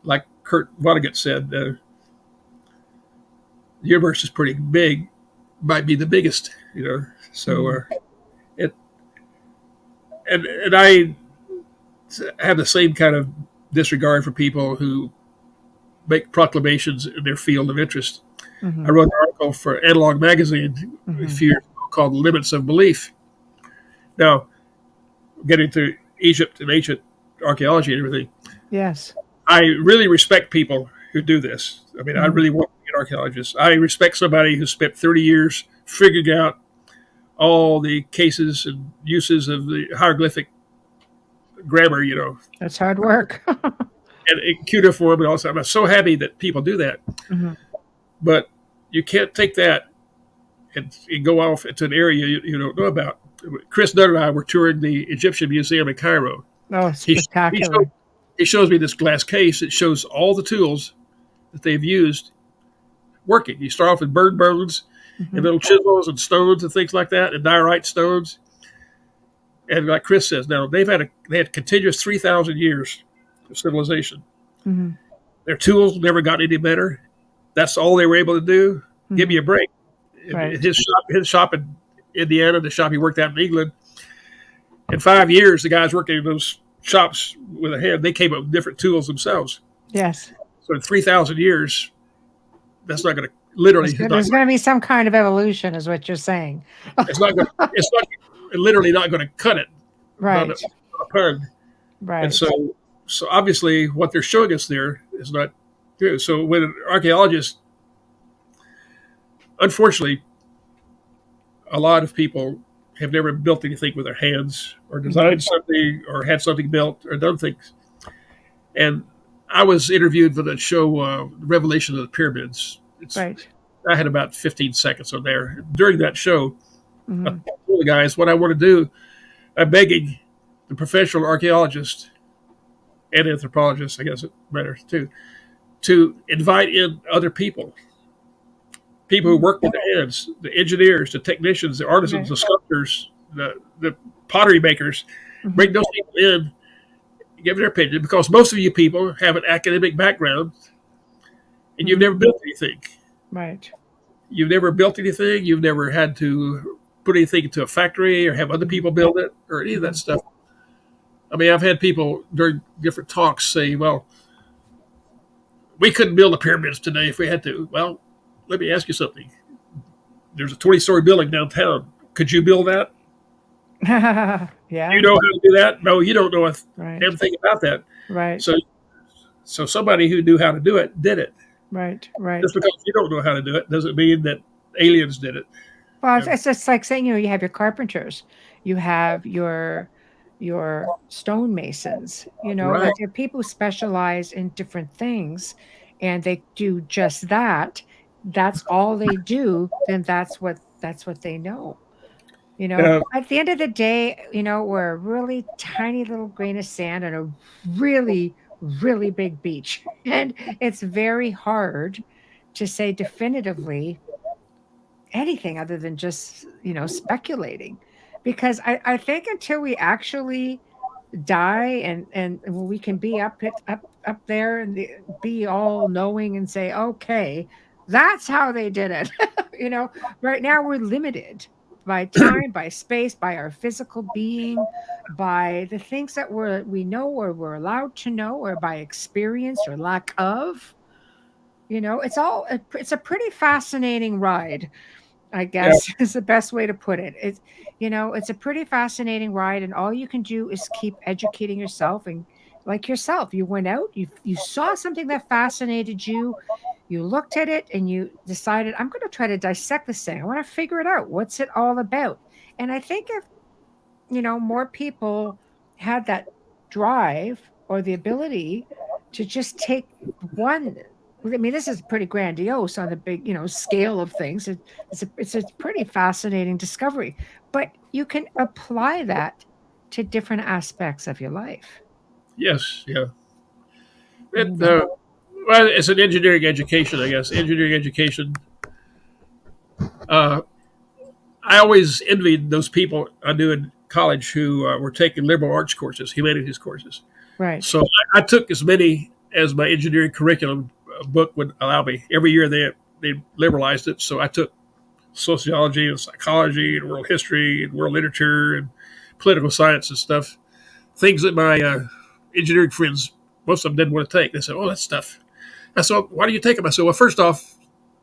Like Kurt Vonnegut said, the universe is pretty big, might be the biggest, So it and I have the same kind of disregard for people who make proclamations in their field of interest. I wrote an article for Analog Magazine a few years ago called "Limits of Belief." Now, getting to Egypt and ancient archaeology and everything, Yes. I really respect people who do this. I mean, I really want to be an archaeologist. I respect somebody who spent 30 years figuring out all the cases and uses of the hieroglyphic grammar, That's hard work. and cuneiform and all that. I'm so happy that people do that. But you can't take that and go off into an area you don't know about. Chris Dunn and I were touring the Egyptian Museum in Cairo. Oh, spectacular. He shows me this glass case. It shows all the tools that they've used working. You start off with bird bones and little chisels and stones and things like that, and diorite stones. And like Chris says, now they had continuous 3,000 years of civilization. Their tools never got any better. That's all they were able to do. Give me a break. Right. His shop in Indiana, the shop he worked at in England, in 5 years, the guys working in those shops with a hand, they came up with different tools themselves. Yes. So in 3,000 years, that's not going to literally. There's going to be some kind of evolution, is what you're saying. It's literally not going to cut it. Right. Not a pun. Right. And so obviously what they're showing us there is not good. So when an archaeologist, unfortunately, a lot of people have never built anything with their hands or designed something or had something built or done things. And I was interviewed for that show, Revelation of the Pyramids. Right. I had about 15 seconds on there. During that show, I told the guys what I want to do. I'm begging the professional archaeologist and anthropologist, I guess it matters too, to invite in other people who work with their hands, the engineers, the technicians, the artisans, the sculptors, the pottery makers. Bring those people in, give their opinion, because most of you people have an academic background and you've never built anything. Right. You've never built anything. You've never had to put anything into a factory or have other people build it or any of that stuff. I mean, I've had people during different talks say, well, we couldn't build the pyramids today if we had to. Well, let me ask you something. There's a 20-story building downtown. Could you build that? Yeah. Do you know how to do that? No, you don't know a damn thing about that. Right. So somebody who knew how to do it did it. Right. Right. Just because you don't know how to do it doesn't mean that aliens did it. Well, it's just like saying, you have your carpenters, you have your stonemasons, Right. like there are people who specialize in different things and they do just that. That's all they do. Then that's what they know. At the end of the day, we're a really tiny little grain of sand on a really, really big beach. And it's very hard to say definitively anything other than just, speculating. Because I think until we actually die and we can be up there and be all knowing and say, okay, that's how they did it. Right now we're limited by time, by space, by our physical being, by the things that we know or we're allowed to know, or by experience or lack of. It's a pretty fascinating ride, I guess, is the best way to put it. It's a pretty fascinating ride, and all you can do is keep educating yourself. And like yourself, you went out, you saw something that fascinated you, you looked at it, and you decided, I'm going to try to dissect this thing. I want to figure it out. What's it all about? And I think if, more people had that drive or the ability to just take one. I mean, this is pretty grandiose on the big, scale of things. It's a pretty fascinating discovery, but you can apply that to different aspects of your life. Yes, yeah. Well, it's an engineering education, I guess. Engineering education. I always envied those people I knew in college who were taking liberal arts courses, humanities courses. Right. So I took as many as my engineering curriculum book would allow me. Every year they liberalized it, so I took sociology and psychology and world history and world literature and political science and stuff. Things that my engineering friends, most of them didn't want to take. They said, "Oh, that stuff." I said, "Why do you take them?" I said, "Well, first off,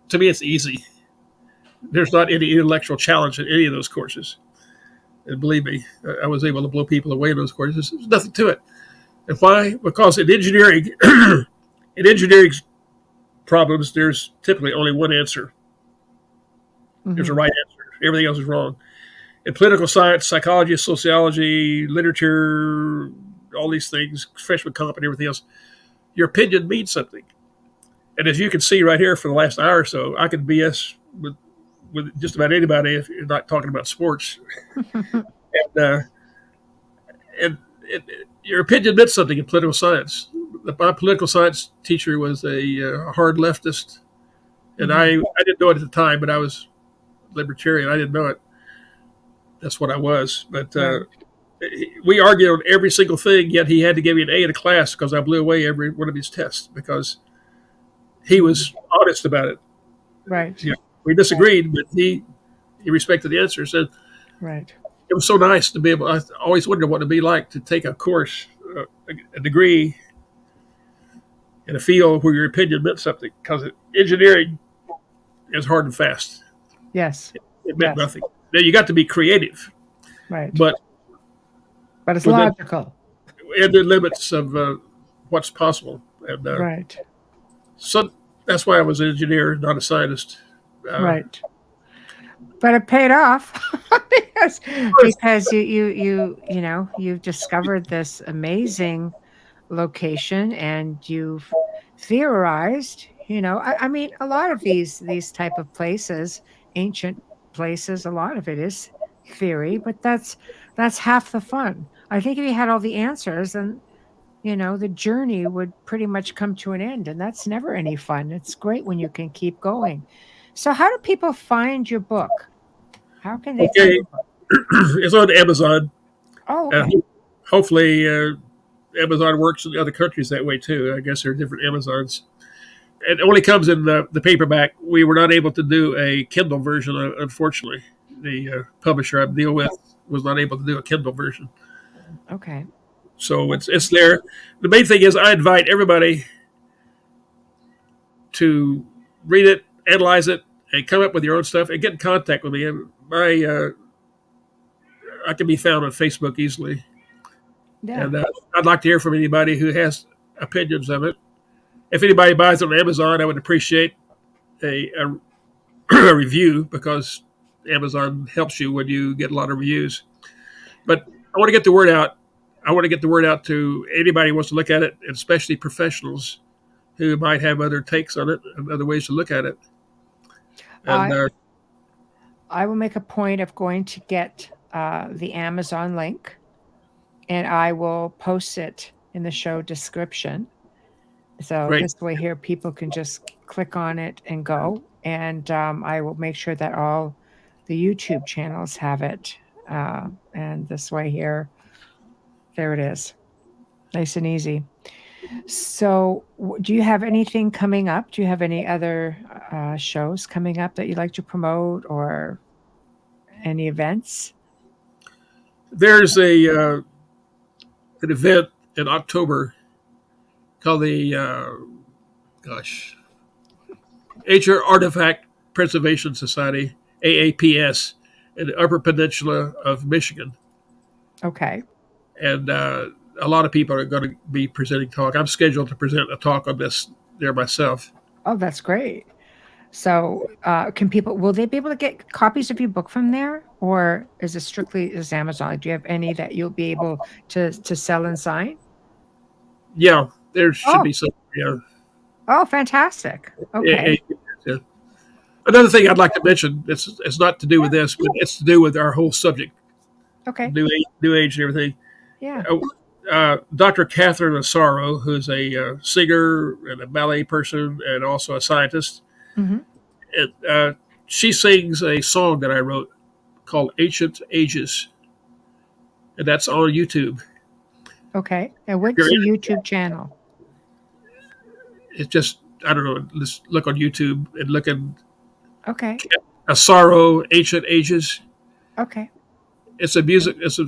to me, it's easy. There's not any intellectual challenge in any of those courses. And believe me, I was able to blow people away in those courses. There's nothing to it. And why? Because in engineering, in engineering problems, there's typically only one answer. There's a right answer. Everything else is wrong. In political science, psychology, sociology, literature, all these things, freshman comp and everything else, your opinion means something. And as you can see right here for the last hour or so, I could BS with just about anybody if you're not talking about sports. and your opinion meant something in political science. My political science teacher was a hard leftist, and I didn't know it at the time, but I was libertarian. I didn't know it. That's what I was. But we argued on every single thing, yet he had to give me an A in a class because I blew away every one of his tests because he was honest about it. Right. You know, we disagreed, but he respected the answers. And right. It was so nice to be able. I always wondered what it'd be like to take a course, a degree, in a field where your opinion meant something. Because engineering is hard and fast. Yes. It meant nothing. Now you got to be creative, right? But it's logical. And the limits of what's possible. And, right. So that's why I was an engineer, not a scientist. Right. But it paid off because you've discovered this amazing location and you've theorized. I mean, a lot of these type of places, ancient places, a lot of it is theory, but that's half the fun. I think if you had all the answers, then the journey would pretty much come to an end, and that's never any fun. It's great when you can keep going. So how do people find your book? How can they find your book? It's on Amazon. Oh, okay. Hopefully Amazon works in other countries that way too. I guess there are different Amazons. It only comes in the paperback. We were not able to do a Kindle version, unfortunately. The publisher I deal with was not able to do a Kindle version. Okay. So it's there. The main thing is I invite everybody to read it, analyze it, and come up with your own stuff and get in contact with me. I can be found on Facebook easily. Yeah. And I'd like to hear from anybody who has opinions of it. If anybody buys it on Amazon, I would appreciate a review because Amazon helps you when you get a lot of reviews. But I want to get the word out. I want to get the word out to anybody who wants to look at it, and especially professionals who might have other takes on it and other ways to look at it. And I will make a point of going to get the Amazon link, and I will post it in the show description. So Great. This way here, people can just click on it and go. And I will make sure that all the YouTube channels have it. And this way here, there it is. Nice and easy. So do you have anything coming up? Do you have any other shows coming up that you'd like to promote or any events? There's an event in October called the Ancient Artifact Preservation Society, AAPS, in the Upper Peninsula of Michigan. Okay. And a lot of people are going to be presenting talk. I'm scheduled to present a talk on this there myself. Oh, that's great. So will they be able to get copies of your book from there? Or is it strictly as Amazon? Do you have any that you'll be able to sell and sign? Yeah, there should be some. Yeah. Oh, fantastic. Okay. Yeah. Another thing I'd like to mention, it's not to do with this, but it's to do with our whole subject. Okay. New age and everything. Yeah. Dr. Catherine Asaro, who's a singer and a ballet person and also a scientist, she sings a song that I wrote called Ancient Ages, and that's on YouTube. Okay. And what's your YouTube channel? It's just, I don't know, let's look on YouTube and look at A Sorrow, Ancient Ages. Okay. It's a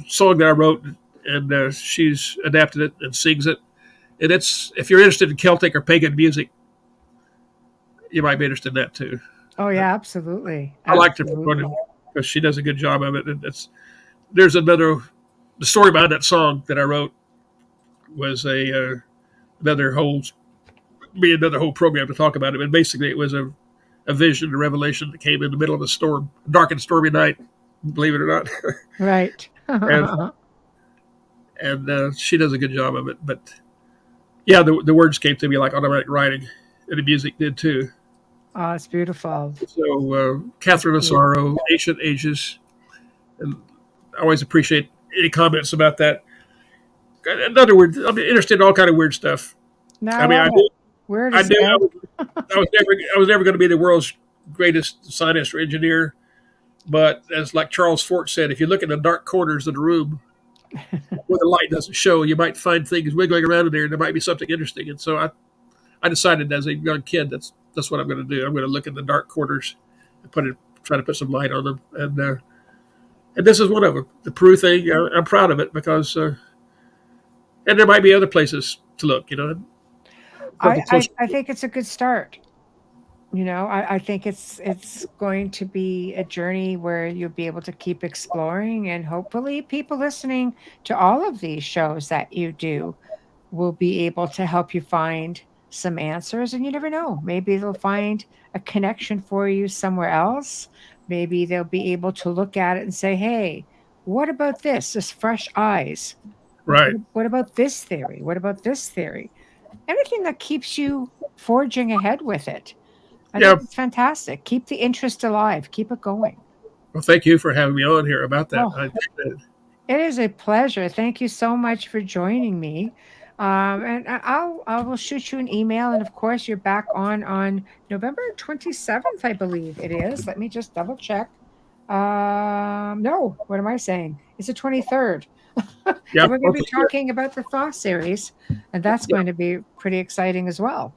song that I wrote, and she's adapted it and sings it. And it's, if you're interested in Celtic or pagan music, you might be interested in that too. Oh yeah, absolutely. I like to record it Absolutely. because she does a good job of it. And there's the story behind that song that I wrote was another whole another whole program to talk about it. But basically, it was a vision, a revelation that came in the middle of a storm, dark and stormy night. Believe it or not, Right. and Oh, she does a good job of it. But yeah, the words came to me like automatic writing, and the music did too. it's beautiful. So Catherine of Sorrow, Ancient Ages, and I always appreciate any comments about that. In other words, I'm interested in all kind of weird stuff. No, I mean, love it. Where I does knew it? I was never going to be the world's greatest scientist or engineer. But as like Charles Fort said, if you look in the dark corners of the room where the light doesn't show, you might find things wiggling around in there, and there might be something interesting. And so I decided as a young kid that's what I'm going to do. I'm going to look in the dark corners and try to put some light on them. And this is one of them. The Peru thing, I'm proud of it because, and there might be other places to look. I think it's a good start. I think it's going to be a journey where you'll be able to keep exploring, and hopefully people listening to all of these shows that you do will be able to help you find some answers. And you never know, maybe they'll find a connection for you somewhere else. Maybe they'll be able to look at it and say, hey, what about this fresh eyes? Right. What about this theory? What about this theory? Anything that keeps you forging ahead with it. I Yeah. think it's fantastic. Keep the interest alive. Keep it going. Well, thank you for having me on here about that. Oh, it is a pleasure. Thank you so much for joining me. And I will shoot you an email. And of course, you're back on November 27th, I believe it is. Let me just double check. No, what am I saying? It's the 23rd. Yeah, And we're going to be talking about the Thaw series, and that's going to be pretty exciting as well.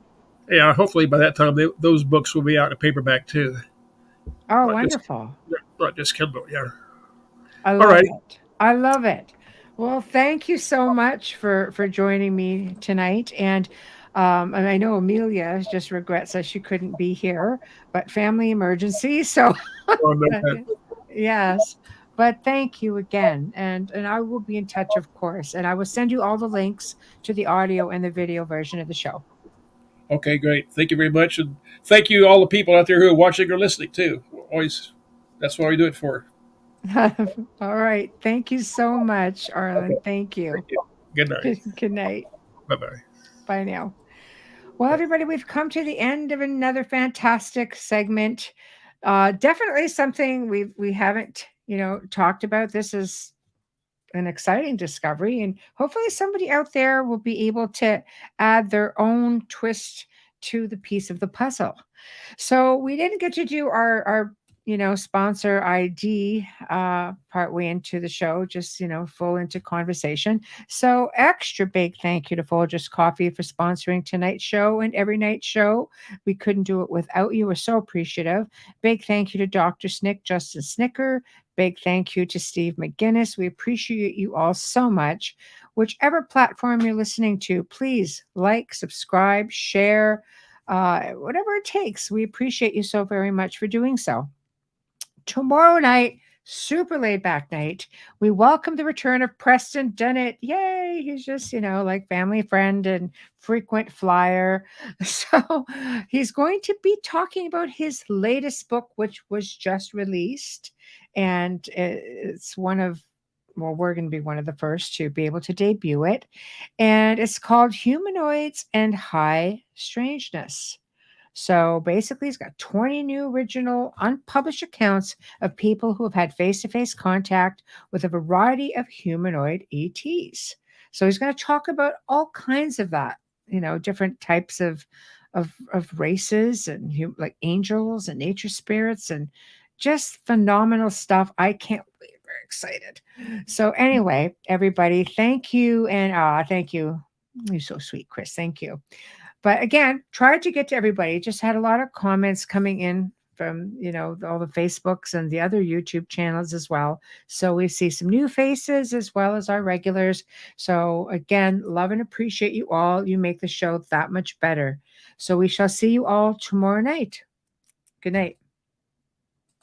Yeah, hopefully by that time those books will be out in paperback too. Oh, wonderful. Not just Kindle, yeah. I love it. I love it. Well, thank you so much for joining me tonight. And I know Amelia just regrets that she couldn't be here, but family emergency. So yes. But thank you again. And I will be in touch, of course. And I will send you all the links to the audio and the video version of the show. Okay, great. Thank you very much. And thank you all the people out there who are watching or listening too. Always, that's what we do it for. All right. Thank you so much, Arlan. Okay. Thank you. Thank you. Good night. Good night. Bye-bye. Bye now. Well, everybody, we've come to the end of another fantastic segment. Definitely something we haven't, talked about. This is an exciting discovery, and hopefully somebody out there will be able to add their own twist to the piece of the puzzle. So we didn't get to do our sponsor ID partway into the show, just full into conversation. So extra big thank you to Folgers Coffee for sponsoring tonight's show and every night show. We couldn't do it without you. We're so appreciative. Big thank you to Dr. Snick, Justin Snicker. Big thank you to Steve McGinnis. We appreciate you all so much. Whichever platform you're listening to, please like, subscribe, share, whatever it takes. We appreciate you so very much for doing so. Tomorrow night, super laid back night, we welcome the return of Preston Dennett. Yay! He's just, like family friend and frequent flyer. So he's going to be talking about his latest book, which was just released. And it's we're going to be one of the first to be able to debut it. And it's called Humanoids and High Strangeness. So basically, he's got 20 new original unpublished accounts of people who have had face-to-face contact with a variety of humanoid ETs. So he's going to talk about all kinds of that, different types of races and like angels and nature spirits and just phenomenal stuff. I can't wait. Very excited. So anyway, everybody, thank you. And thank you. You're so sweet, Chris. Thank you. But again, tried to get to everybody. Just had a lot of comments coming in from, all the Facebooks and the other YouTube channels as well. So we see some new faces as well as our regulars. So again, love and appreciate you all. You make the show that much better. So we shall see you all tomorrow night. Good night.